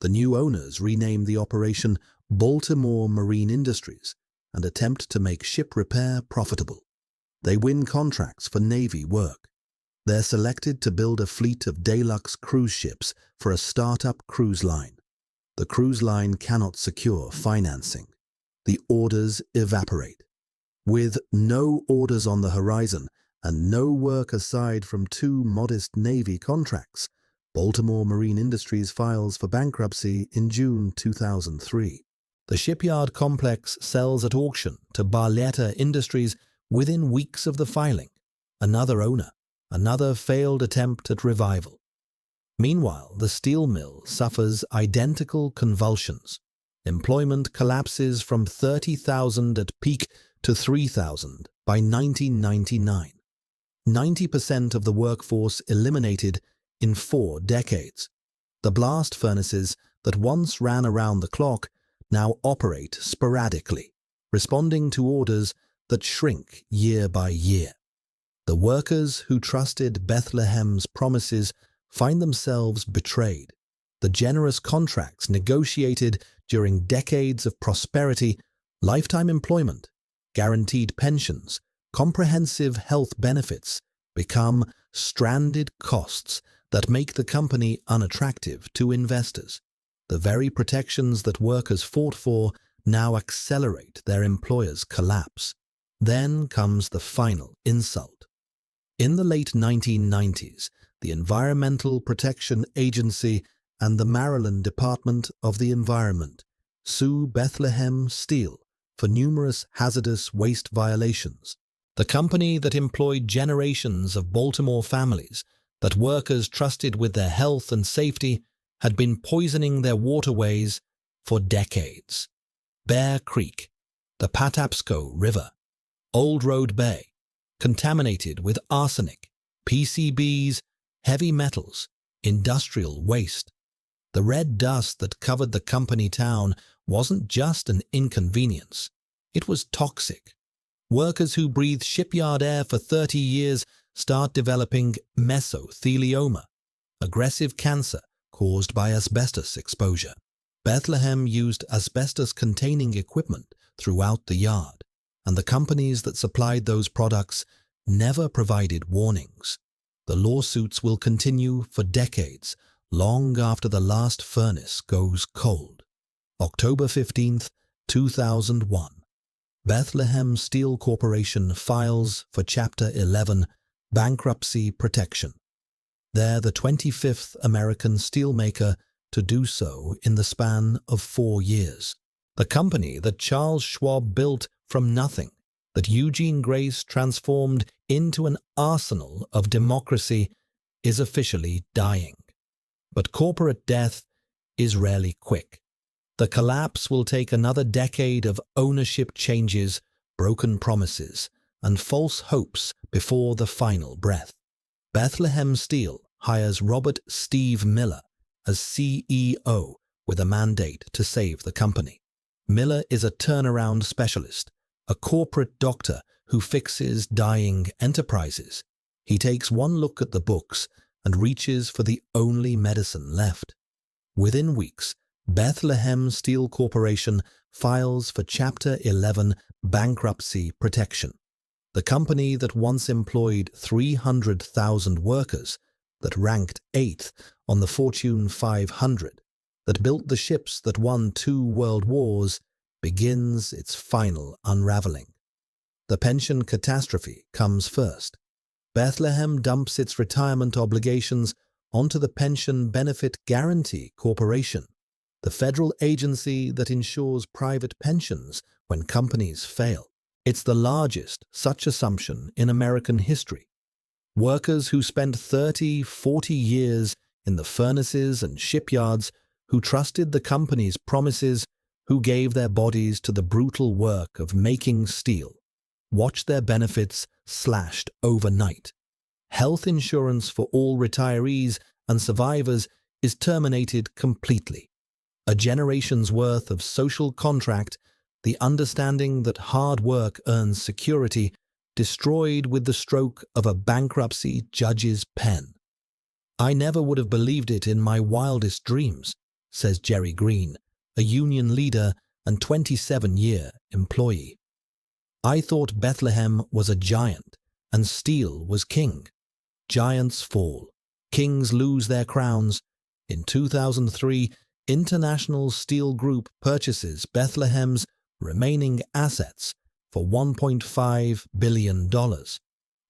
The new owners rename the operation Baltimore Marine Industries and attempt to make ship repair profitable. They win contracts for Navy work. They're selected to build a fleet of deluxe cruise ships for a startup cruise line. The cruise line cannot secure financing. The orders evaporate. With no orders on the horizon and no work aside from 2 modest Navy contracts, Baltimore Marine Industries files for bankruptcy in June 2003. The shipyard complex sells at auction to Barletta Industries within weeks of the filing. Another owner, another failed attempt at revival. Meanwhile, the steel mill suffers identical convulsions. Employment collapses from 30,000 at peak to 3,000 by 1999. 90% of the workforce eliminated in 4 decades. The blast furnaces that once ran around the clock now operate sporadically, responding to orders that shrink year by year. The workers who trusted Bethlehem's promises find themselves betrayed. The generous contracts negotiated during decades of prosperity, lifetime employment, guaranteed pensions, comprehensive health benefits become stranded costs that make the company unattractive to investors. The very protections that workers fought for now accelerate their employers' collapse. Then comes the final insult. In the late 1990s, the Environmental Protection Agency and the Maryland Department of the Environment sue Bethlehem Steel for numerous hazardous waste violations. The company that employed generations of Baltimore families, that workers trusted with their health and safety, had been poisoning their waterways for decades. Bear Creek, the Patapsco River, Old Road Bay, contaminated with arsenic, PCBs, heavy metals, industrial waste. The red dust that covered the company town wasn't just an inconvenience. It was toxic. Workers who breathe shipyard air for 30 years start developing mesothelioma, aggressive cancer caused by asbestos exposure. Bethlehem used asbestos-containing equipment throughout the yard, and the companies that supplied those products never provided warnings. The lawsuits will continue for decades, long after the last furnace goes cold. October 15, 2001. Bethlehem Steel Corporation files for Chapter 11 bankruptcy protection. They're the 25th American steelmaker to do so in the span of 4 years. The company that Charles Schwab built from nothing, that Eugene Grace transformed into an arsenal of democracy, is officially dying. But corporate death is rarely quick. The collapse will take another decade of ownership changes, broken promises, and false hopes before the final breath. Bethlehem Steel hires Robert Steve Miller as CEO with a mandate to save the company. Miller is a turnaround specialist, a corporate doctor who fixes dying enterprises. He takes one look at the books and reaches for the only medicine left. Within weeks, Bethlehem Steel Corporation files for Chapter 11 bankruptcy protection. The company that once employed 300,000 workers, that ranked 8th on the Fortune 500, that built the ships that won 2 world wars, begins its final unraveling. The pension catastrophe comes first. Bethlehem dumps its retirement obligations onto the Pension Benefit Guaranty Corporation, the federal agency that insures private pensions when companies fail. It's the largest such assumption in American history. Workers who spent 30, 40 years in the furnaces and shipyards, who trusted the company's promises, who gave their bodies to the brutal work of making steel, watched their benefits slashed overnight. Health insurance for all retirees and survivors is terminated completely. A generation's worth of social contract, the understanding that hard work earns security, destroyed with the stroke of a bankruptcy judge's pen. "I never would have believed it in my wildest dreams," says Jerry Green, a union leader and 27-year employee. "I thought Bethlehem was a giant and steel was king. Giants fall. Kings lose their crowns. In 2003, International Steel Group purchases Bethlehem's remaining assets for $1.5 billion.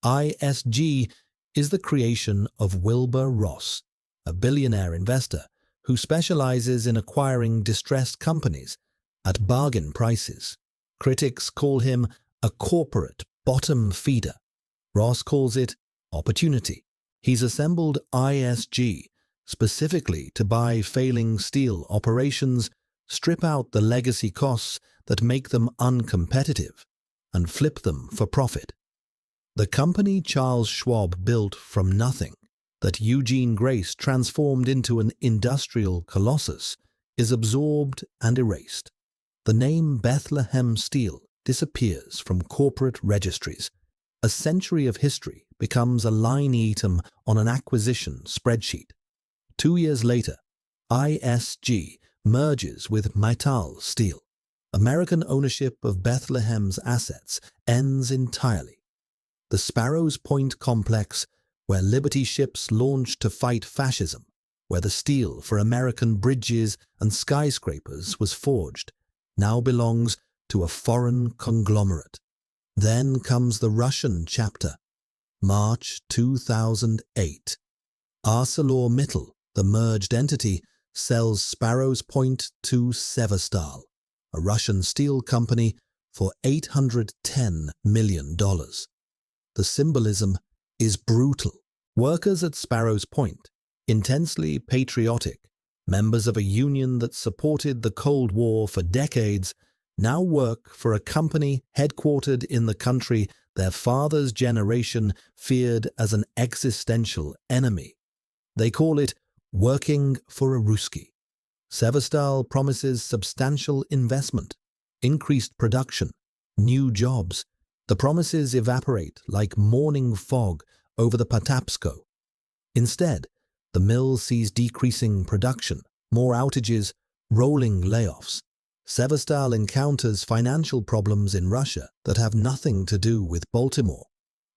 ISG is the creation of Wilbur Ross, a billionaire investor who specializes in acquiring distressed companies at bargain prices. Critics call him a corporate bottom feeder. Ross calls it opportunity. He's assembled ISG specifically to buy failing steel operations, strip out the legacy costs that make them uncompetitive, and flip them for profit. The company Charles Schwab built from nothing, that Eugene Grace transformed into an industrial colossus, is absorbed and erased. The name Bethlehem Steel disappears from corporate registries. A century of history becomes a line item on an acquisition spreadsheet. 2 years later, ISG merges with Mittal Steel. American ownership of Bethlehem's assets ends entirely. The Sparrows Point complex, where Liberty ships launched to fight fascism, where the steel for American bridges and skyscrapers was forged, now belongs to a foreign conglomerate. Then comes the Russian chapter. March 2008. ArcelorMittal, the merged entity, sells Sparrows Point to Severstal, a Russian steel company, for $810 million. The symbolism is brutal. Workers at Sparrows Point, intensely patriotic, members of a union that supported the Cold War for decades, now work for a company headquartered in the country their father's generation feared as an existential enemy. They call it working for a Ruski. Severstal promises substantial investment, increased production, new jobs. The promises evaporate like morning fog over the Patapsco. Instead, the mill sees decreasing production, more outages, rolling layoffs. Severstal encounters financial problems in Russia that have nothing to do with Baltimore.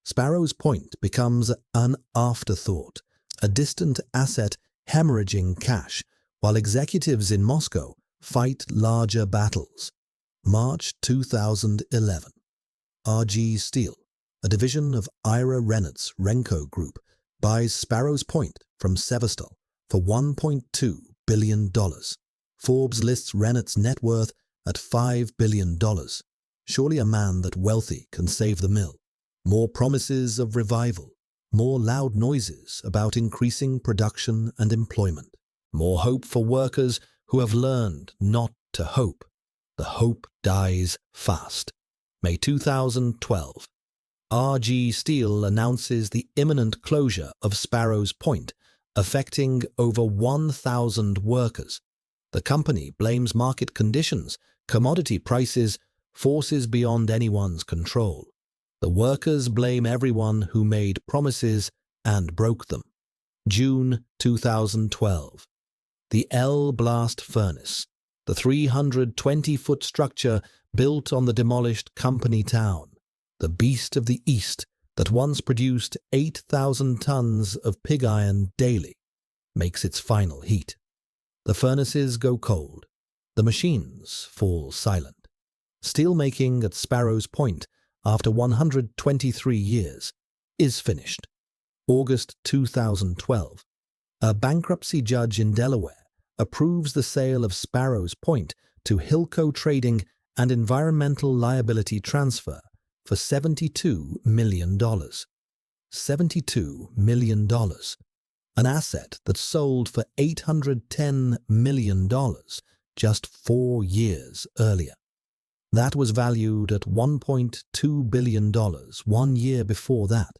Sparrows Point becomes an afterthought, a distant asset hemorrhaging cash, while executives in Moscow fight larger battles. March 2011. RG Steel, a division of Ira Renault's Renko Group, buys Sparrows Point from Severstal for $1.2 billion. Forbes lists Renault's net worth at $5 billion. Surely a man that wealthy can save the mill. More promises of revival. More loud noises about increasing production and employment. More hope for workers who have learned not to hope. The hope dies fast. May 2012. RG Steel announces the imminent closure of Sparrows Point, affecting over 1,000 workers. The company blames market conditions, commodity prices, forces beyond anyone's control. The workers blame everyone who made promises and broke them. June 2012. The Blast Furnace, the 320-foot structure built on the demolished company town, the beast of the East that once produced 8,000 tons of pig iron daily, makes its final heat. The furnaces go cold. The machines fall silent. Steelmaking at Sparrows Point, after 123 years, is finished. August 2012. A bankruptcy judge in Delaware approves the sale of Sparrows Point to Hilco Trading and Environmental Liability Transfer for $72 million. $72 million. An asset that sold for $810 million just 4 years earlier. That was valued at $1.2 billion 1 year before that.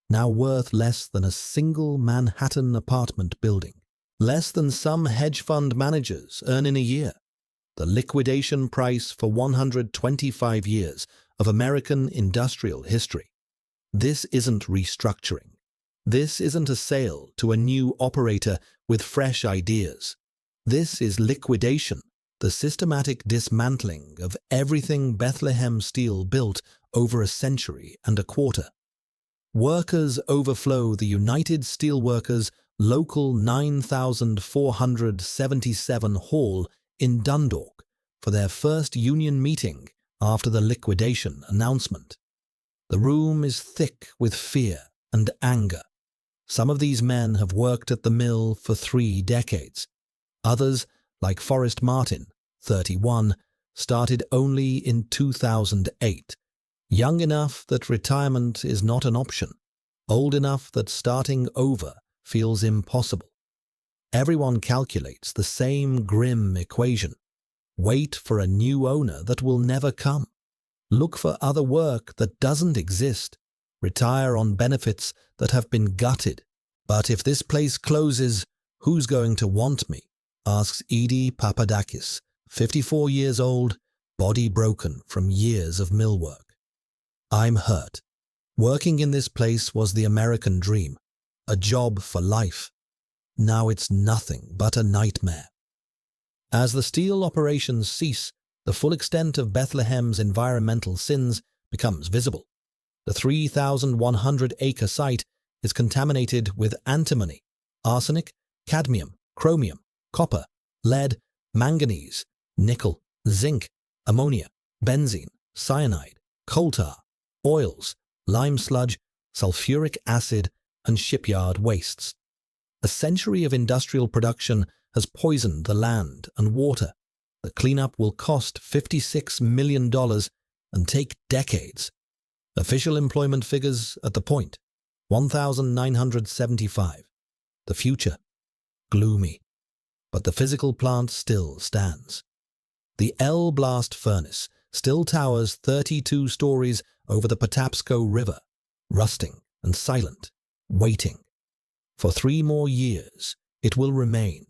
Now worth less than a single Manhattan apartment building. Less than some hedge fund managers earn in a year. The liquidation price for 125 years of American industrial history. This isn't restructuring. This isn't a sale to a new operator with fresh ideas. This is liquidation, the systematic dismantling of everything Bethlehem Steel built over a century and a quarter. Workers overflow the United Steelworkers Local 9477 Hall in Dundalk for their first union meeting after the liquidation announcement. The room is thick with fear and anger. Some of these men have worked at the mill for 3 decades. Others, like Forrest Martin, 31, started only in 2008. Young enough that retirement is not an option. Old enough that starting over feels impossible. Everyone calculates the same grim equation. Wait for a new owner that will never come. Look for other work that doesn't exist. Retire on benefits that have been gutted. But if this place closes, who's going to want me? Asks Edie Papadakis, 54 years old, body broken from years of mill work. I'm hurt. Working in this place was the American dream. A job for life. Now it's nothing but a nightmare. As the steel operations cease, the full extent of Bethlehem's environmental sins becomes visible. The 3,100-acre site is contaminated with antimony, arsenic, cadmium, chromium, copper, lead, manganese, nickel, zinc, ammonia, benzene, cyanide, coal tar, oils, lime sludge, sulfuric acid, and shipyard wastes. A century of industrial production has poisoned the land and water. The cleanup will cost $56 million and take decades. Official employment figures at the point, 1,975. The future, gloomy. But the physical plant still stands. The Blast Furnace still towers 32 stories over the Patapsco River, rusting and silent, waiting. For 3 more years, it will remain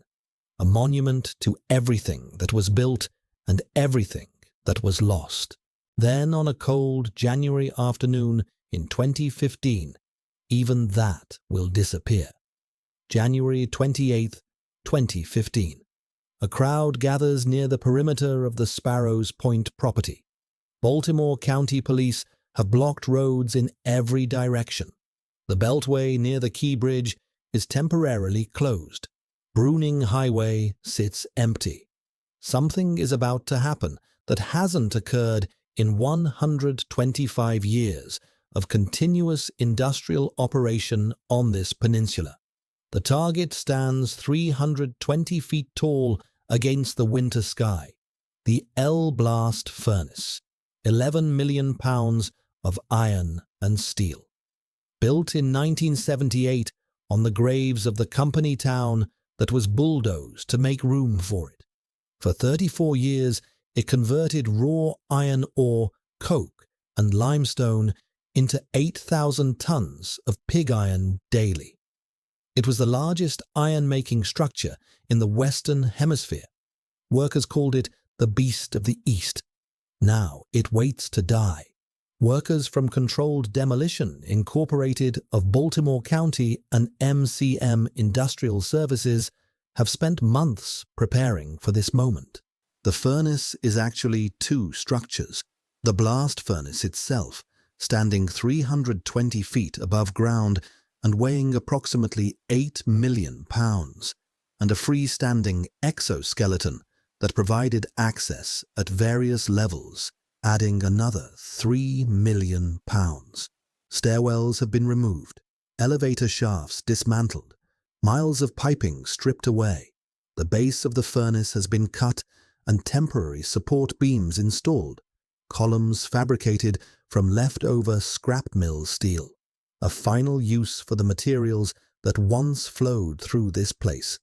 a monument to everything that was built and everything that was lost. Then on a cold January afternoon in 2015, even that will disappear. January 28, 2015. A crowd gathers near the perimeter of the Sparrows Point property. Baltimore County Police have blocked roads in every direction. The beltway near the Key Bridge is temporarily closed. Bruning Highway sits empty. Something is about to happen that hasn't occurred in 125 years of continuous industrial operation on this peninsula. The target stands 320 feet tall against the winter sky. The Blast Furnace, 11 million pounds of iron and steel. Built in 1978 on the graves of the company town that was bulldozed to make room for it. For 34 years, it converted raw iron ore, coke, and limestone into 8,000 tons of pig iron daily. It was the largest iron-making structure in the Western Hemisphere. Workers called it the Beast of the East. Now it waits to die. Workers from Controlled Demolition Incorporated of Baltimore County and MCM Industrial Services have spent months preparing for this moment. The furnace is actually two structures. The blast furnace itself, standing 320 feet above ground and weighing approximately 8 million pounds, and a freestanding exoskeleton that provided access at various levels, adding another 3 million pounds. Stairwells have been removed, elevator shafts dismantled, miles of piping stripped away. The base of the furnace has been cut and temporary support beams installed, columns fabricated from leftover scrap mill steel, a final use for the materials that once flowed through this place.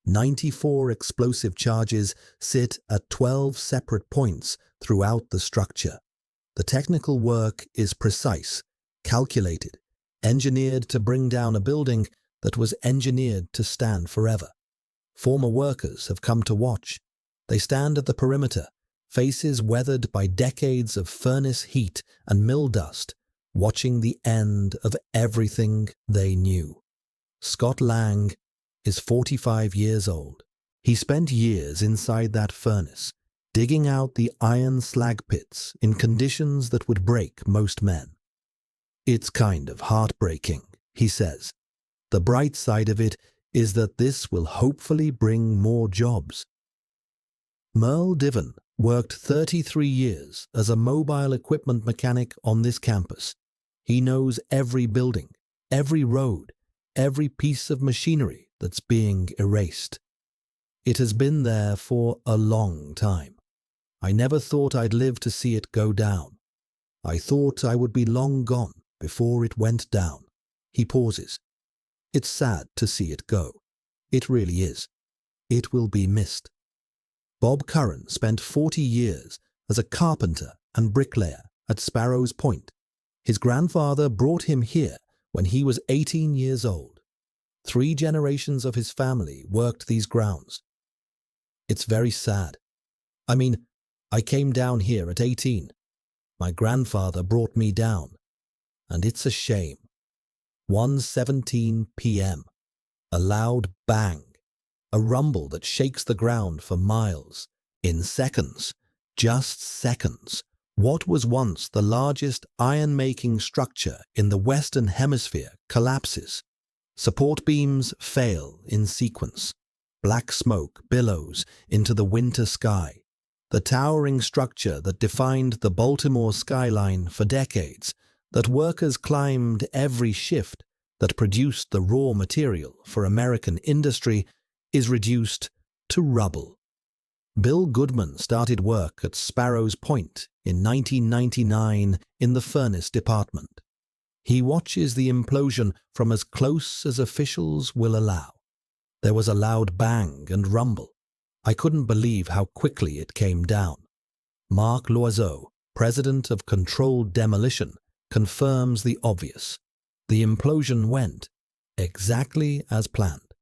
94 explosive charges sit at 12 separate points throughout the structure. The technical work is precise, calculated, engineered to bring down a building that was engineered to stand forever. Former workers have come to watch. They stand at the perimeter, faces weathered by decades of furnace heat and mill dust, watching the end of everything they knew. Scott Lang is 45 years old. He spent years inside that furnace, digging out the iron slag pits in conditions that would break most men. "It's kind of heartbreaking," he says. "The bright side of it is that this will hopefully bring more jobs." Merle Diven worked 33 years as a mobile equipment mechanic on this campus. He knows every building, every road, every piece of machinery that's being erased. "It has been there for a long time. I never thought I'd live to see it go down. I thought I would be long gone before it went down." He pauses. "It's sad to see it go. It really is. It will be missed." Bob Curran spent 40 years as a carpenter and bricklayer at Sparrows Point. His grandfather brought him here when he was 18 years old. 3 generations of his family worked these grounds. "It's very sad. I mean, I came down here at 18. My grandfather brought me down. And it's a shame." 1:17 p.m. A loud bang. A rumble that shakes the ground for miles. In seconds, just seconds, what was once the largest iron-making structure in the Western Hemisphere collapses. Support beams fail in sequence. Black smoke billows into the winter sky. The towering structure that defined the Baltimore skyline for decades, that workers climbed every shift, that produced the raw material for American industry, is reduced to rubble. Bill Goodman started work at Sparrows Point in 1999 in the furnace department. He watches the implosion from as close as officials will allow. There was a loud bang and rumble. I couldn't believe how quickly it came down. Mark Loiseau, president of Controlled Demolition, confirms the obvious. The implosion went exactly as planned.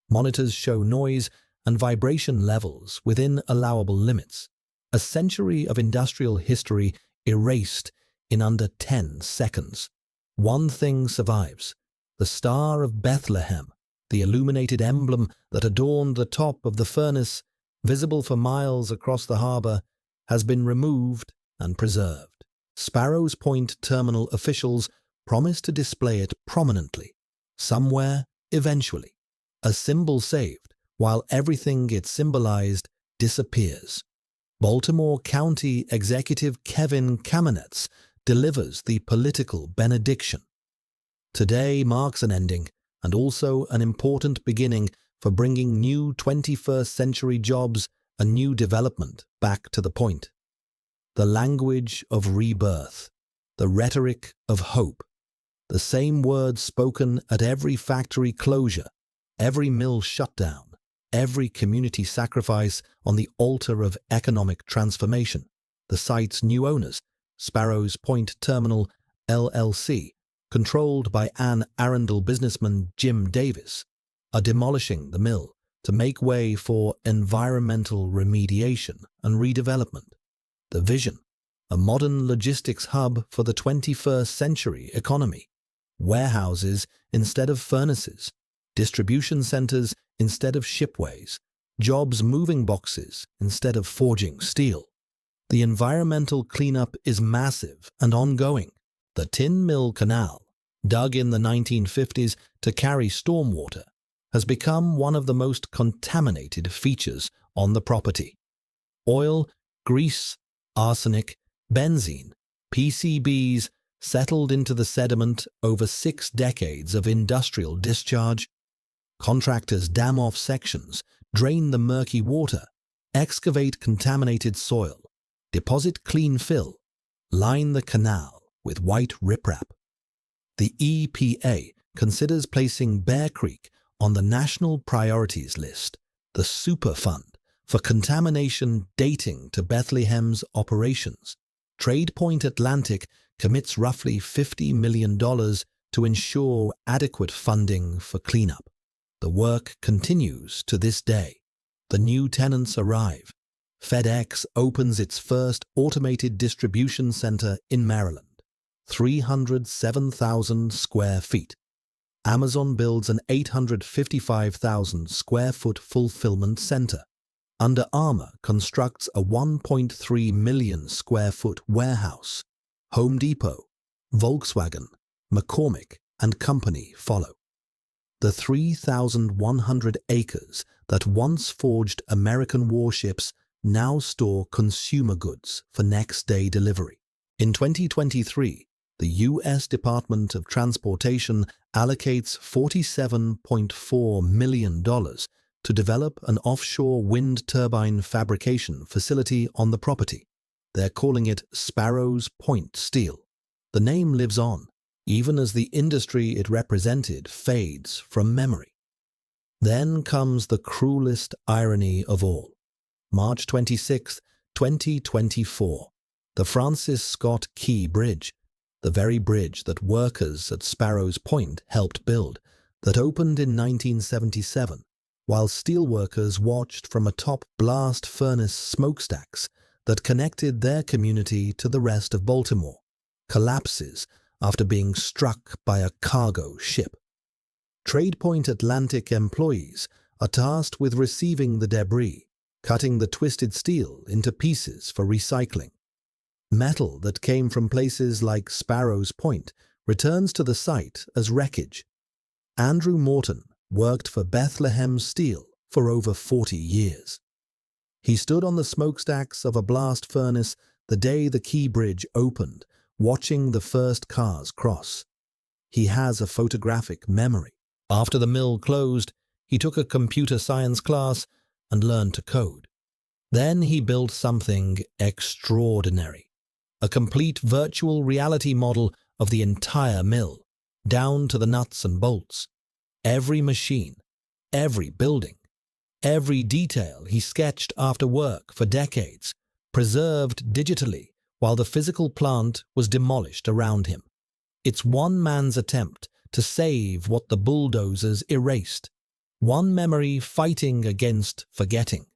Monitors show noise and vibration levels within allowable limits. A century of industrial history erased in under 10 seconds. One thing survives: the Star of Bethlehem, the illuminated emblem that adorned the top of the furnace, visible for miles across the harbor, has been removed and preserved. Sparrows Point terminal officials promise to display it prominently, somewhere, eventually. A symbol saved, while everything it symbolized disappears. Baltimore County Executive Kevin Kamenetz delivers the political benediction. Today marks an ending and also an important beginning for bringing new 21st century jobs and new development back to the point. The language of rebirth, the rhetoric of hope, the same words spoken at every factory closure, every mill shutdown, every community sacrifice on the altar of economic transformation. The site's new owners, Sparrows Point Terminal LLC, controlled by Anne Arundel businessman Jim Davis, are demolishing the mill to make way for environmental remediation and redevelopment. The vision: a modern logistics hub for the 21st century economy. Warehouses instead of furnaces, distribution centers instead of shipways, jobs moving boxes instead of forging steel. The environmental cleanup is massive and ongoing. The Tin Mill Canal, dug in the 1950s to carry stormwater, has become one of the most contaminated features on the property. Oil, grease, arsenic, benzene, PCBs settled into the sediment over 6 decades of industrial discharge. Contractors dam off sections, drain the murky water, excavate contaminated soil, deposit clean fill, line the canal with white riprap. The EPA considers placing Bear Creek on the National Priorities List, the Superfund, for contamination dating to Bethlehem's operations. TradePoint Atlantic commits roughly $50 million to ensure adequate funding for cleanup. The work continues to this day. The new tenants arrive. FedEx opens its first automated distribution center in Maryland, 307,000 square feet. Amazon builds an 855,000 square foot fulfillment center. Under Armour constructs a 1.3 million square foot warehouse. Home Depot, Volkswagen, McCormick and Company follow. The 3,100 acres that once forged American warships now store consumer goods for next-day delivery. In 2023, the U.S. Department of Transportation allocates $47.4 million to develop an offshore wind turbine fabrication facility on the property. They're calling it Sparrows Point Steel. The name lives on, even as the industry it represented fades from memory. Then comes the cruelest irony of all. March 26, 2024, the Francis Scott Key Bridge, the very bridge that workers at Sparrows Point helped build, that opened in 1977, while steelworkers watched from atop blast furnace smokestacks that connected their community to the rest of Baltimore, collapses after being struck by a cargo ship. TradePoint Atlantic employees are tasked with receiving the debris, cutting the twisted steel into pieces for recycling. Metal that came from places like Sparrows Point returns to the site as wreckage. Andrew Morton worked for Bethlehem Steel for over 40 years. He stood on the smokestacks of a blast furnace the day the Key Bridge opened, watching the first cars cross. He has a photographic memory. After the mill closed, he took a computer science class and learned to code. Then he built something extraordinary, a complete virtual reality model of the entire mill, down to the nuts and bolts. Every machine, every building, every detail he sketched after work for decades, preserved digitally while the physical plant was demolished around him. It's one man's attempt to save what the bulldozers erased, one memory fighting against forgetting.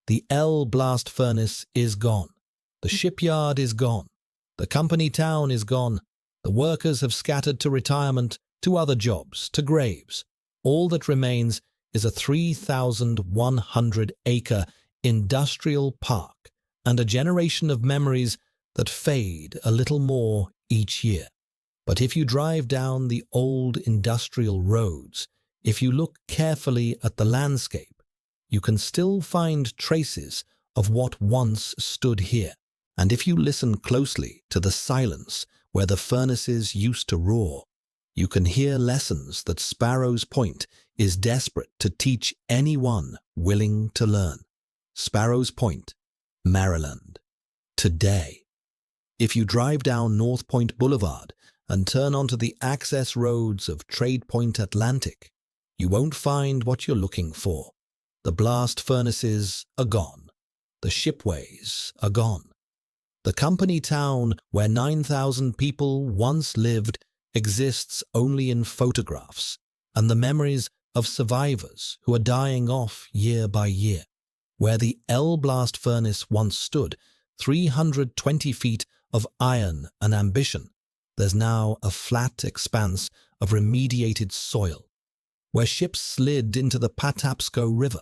The L blast furnace is gone. The shipyard is gone. The company town is gone. The workers have scattered to retirement, to other jobs, to graves. All that remains is a 3,100-acre industrial park and a generation of memories that fade a little more each year. But if you drive down the old industrial roads, if you look carefully at the landscape, you can still find traces of what once stood here. And if you listen closely to the silence where the furnaces used to roar, you can hear lessons that Sparrows Point is desperate to teach anyone willing to learn. Sparrows Point, Maryland. Today. If you drive down North Point Boulevard and turn onto the access roads of TradePoint Atlantic, you won't find what you're looking for. The blast furnaces are gone. The shipways are gone. The company town where 9,000 people once lived exists only in photographs and the memories of survivors who are dying off year by year. Where the L blast furnace once stood, 320 feet of iron and ambition, there's now a flat expanse of remediated soil. Where ships slid into the Patapsco River,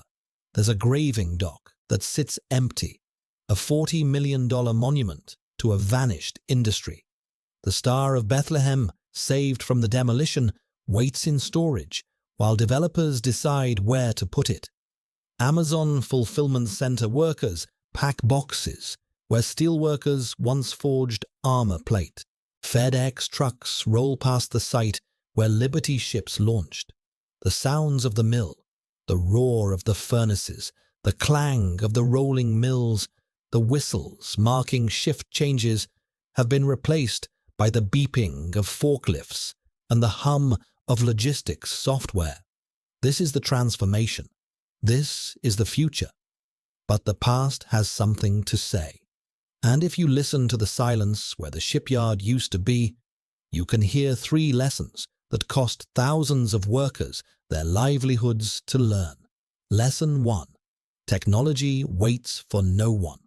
there's a graving dock that sits empty, a $40 million monument to a vanished industry. The Star of Bethlehem, saved from the demolition, waits in storage while developers decide where to put it. Amazon fulfillment center workers pack boxes where steelworkers once forged armor plate. FedEx trucks roll past the site where Liberty ships launched. The sounds of the mill, the roar of the furnaces, the clang of the rolling mills, the whistles marking shift changes have been replaced by the beeping of forklifts and the hum of logistics software. This is the transformation. This is the future. But the past has something to say. And if you listen to the silence where the shipyard used to be, you can hear 3 lessons that cost thousands of workers their livelihoods to learn. Lesson 1. Technology waits for no one.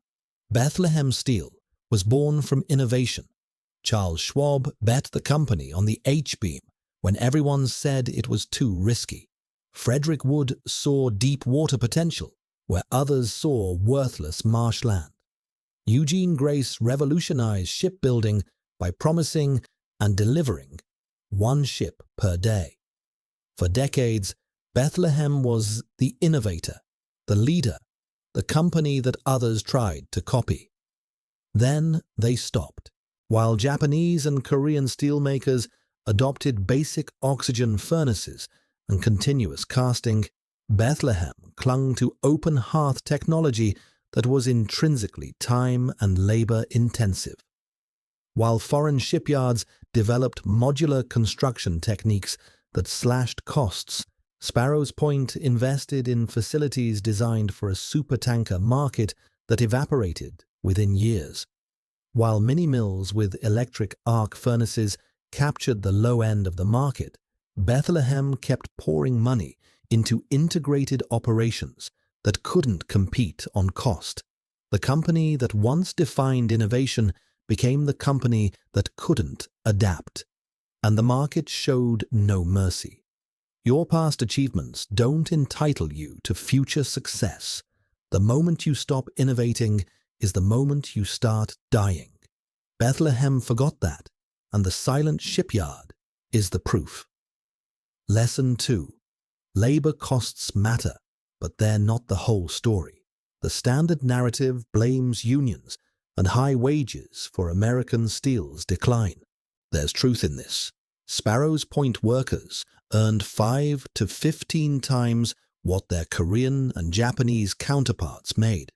Bethlehem Steel was born from innovation. Charles Schwab bet the company on the H-beam when everyone said it was too risky. Frederick Wood saw deep water potential where others saw worthless marshland. Eugene Grace revolutionized shipbuilding by promising and delivering 1 ship per day. For decades, Bethlehem was the innovator, the leader, the company that others tried to copy. Then they stopped. While Japanese and Korean steelmakers adopted basic oxygen furnaces and continuous casting, Bethlehem clung to open hearth technology that was intrinsically time and labor intensive. While foreign shipyards developed modular construction techniques that slashed costs, Sparrows Point invested in facilities designed for a supertanker market that evaporated within years. While mini-mills with electric arc furnaces captured the low end of the market, Bethlehem kept pouring money into integrated operations that couldn't compete on cost. The company that once defined innovation became the company that couldn't adapt, and the market showed no mercy. Your past achievements don't entitle you to future success. The moment you stop innovating is the moment you start dying. Bethlehem forgot that, and the silent shipyard is the proof. Lesson 2. Labor costs matter, but they're not the whole story. The standard narrative blames unions and high wages for American steel's decline. There's truth in this. Sparrows Point workers earned 5 to 15 times what their Korean and Japanese counterparts made.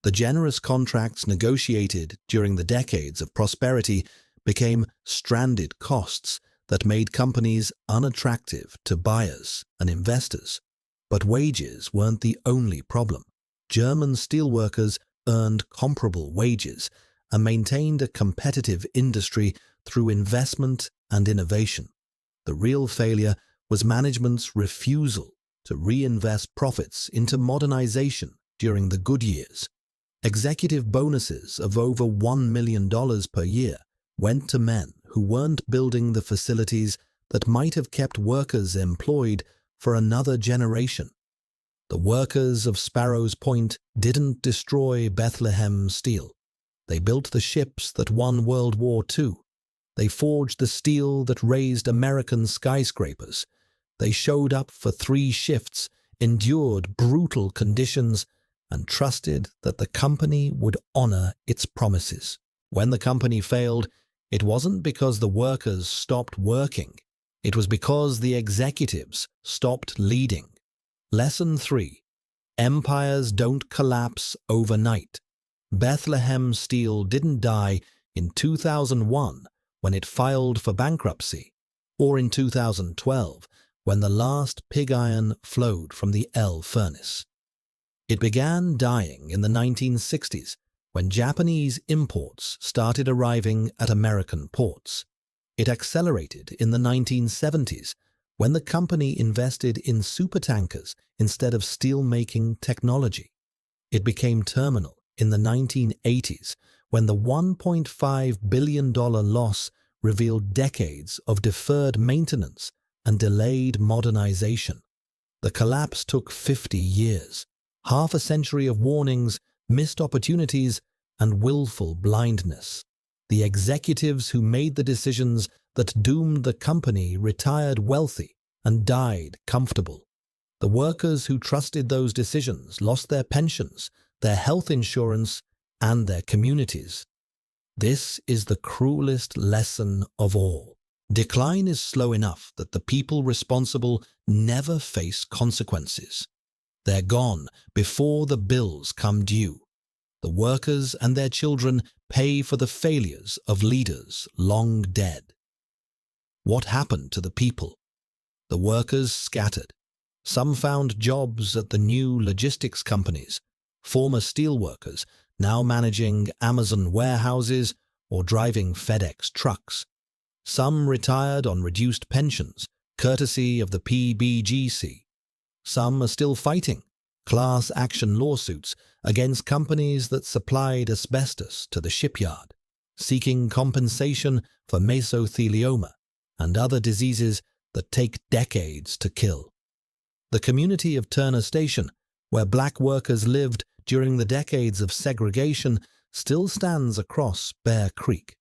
The generous contracts negotiated during the decades of prosperity became stranded costs that made companies unattractive to buyers and investors. But wages weren't the only problem. German steelworkers earned comparable wages and maintained a competitive industry through investment and innovation. The real failure was management's refusal to reinvest profits into modernization during the good years. Executive bonuses of over $1 million per year went to men who weren't building the facilities that might have kept workers employed for another generation. The workers of Sparrows Point didn't destroy Bethlehem Steel. They built the ships that won World War II. They forged the steel that raised American skyscrapers. They showed up for 3 shifts, endured brutal conditions, and trusted that the company would honor its promises. When the company failed, it wasn't because the workers stopped working. It was because the executives stopped leading. Lesson 3. Empires don't collapse overnight. Bethlehem Steel didn't die in 2001 when it filed for bankruptcy, or in 2012 when the last pig iron flowed from the L furnace. It began dying in the 1960s when Japanese imports started arriving at American ports. It accelerated in the 1970s when the company invested in supertankers instead of steel-making technology. It became terminal in the 1980s, when the $1.5 billion loss revealed decades of deferred maintenance and delayed modernization. The collapse took 50 years, half a century of warnings, missed opportunities, and willful blindness. The executives who made the decisions that doomed the company retired wealthy and died comfortable. The workers who trusted those decisions lost their pensions, their health insurance, and their communities. This is the cruelest lesson of all. Decline is slow enough that the people responsible never face consequences. They're gone before the bills come due. The workers and their children pay for the failures of leaders long dead. What happened to the people? The workers scattered. Some found jobs at the new logistics companies, former steelworkers now managing Amazon warehouses or driving FedEx trucks. Some retired on reduced pensions, courtesy of the PBGC. Some are still fighting class action lawsuits against companies that supplied asbestos to the shipyard, seeking compensation for mesothelioma and other diseases that take decades to kill. The community of Turner Station, where black workers lived during the decades of segregation, still stands across Bear Creek.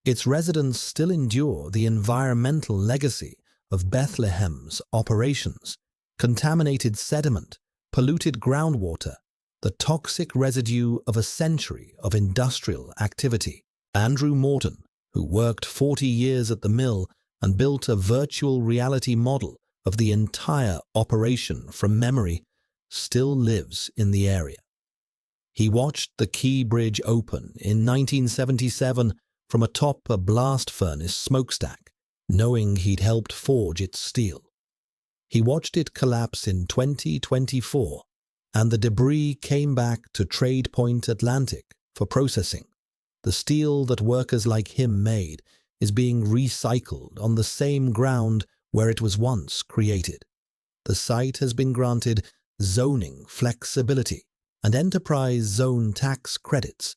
Its residents still endure the environmental legacy of Bethlehem's operations: contaminated sediment, polluted groundwater, the toxic residue of a century of industrial activity. Andrew Morton, who worked 40 years at the mill and built a virtual reality model of the entire operation from memory, still lives in the area. He watched the Key Bridge open in 1977 from atop a blast furnace smokestack, knowing he'd helped forge its steel. He watched it collapse in 2024, and the debris came back to Trade Point Atlantic for processing. The steel that workers like him made is being recycled on the same ground where it was once created. The site has been granted zoning flexibility and enterprise zone tax credits.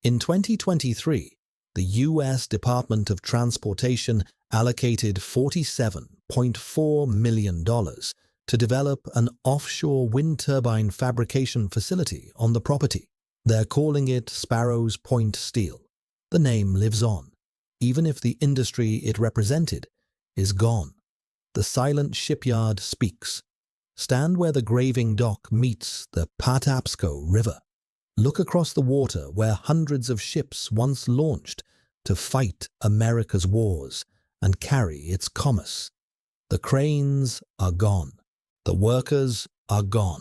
In 2023, the U.S. Department of Transportation allocated $47.4 million to develop an offshore wind turbine fabrication facility on the property. They're calling it Sparrows Point Steel. The name lives on, even if the industry it represented is gone. The silent shipyard speaks. Stand where the graving dock meets the Patapsco River. Look across the water where hundreds of ships once launched to fight America's wars and carry its commerce. The cranes are gone. The workers are gone.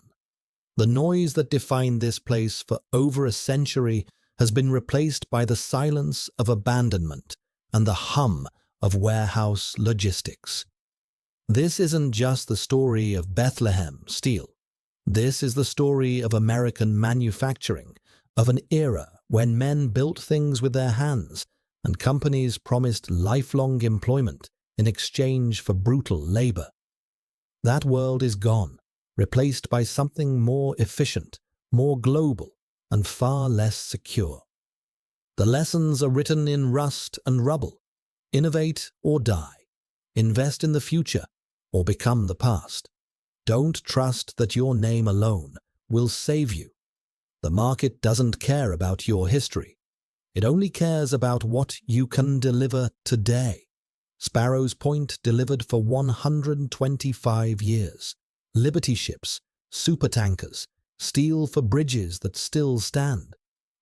The noise that defined this place for over a century has been replaced by the silence of abandonment and the hum of warehouse logistics. This isn't just the story of Bethlehem Steel. This is the story of American manufacturing, of an era when men built things with their hands and companies promised lifelong employment in exchange for brutal labor. That world is gone, replaced by something more efficient, more global, and far less secure. The lessons are written in rust and rubble. Innovate or die. Invest in the future or become the past. Don't trust that your name alone will save you. The market doesn't care about your history. It only cares about what you can deliver today. Sparrows Point delivered for 125 years. Liberty ships, supertankers, steel for bridges that still stand.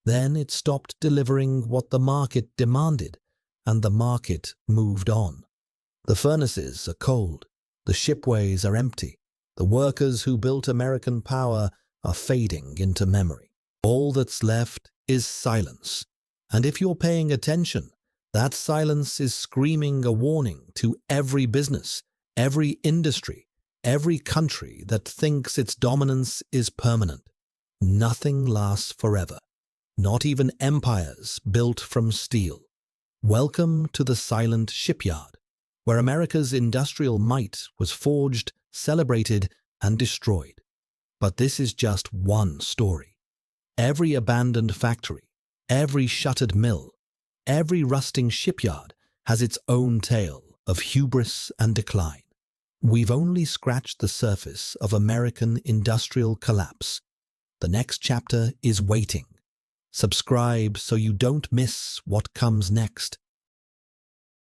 Then it stopped delivering what the market demanded, and the market moved on. The furnaces are cold. The shipways are empty. The workers who built American power are fading into memory. All that's left is silence. And if you're paying attention, that silence is screaming a warning to every business, every industry, every country that thinks its dominance is permanent. Nothing lasts forever, not even empires built from steel. Welcome to the silent shipyard, where America's industrial might was forged, celebrated, and destroyed. But this is just one story. Every abandoned factory, every shuttered mill, every rusting shipyard has its own tale of hubris and decline. We've only scratched the surface of American industrial collapse. The next chapter is waiting. Subscribe so you don't miss what comes next.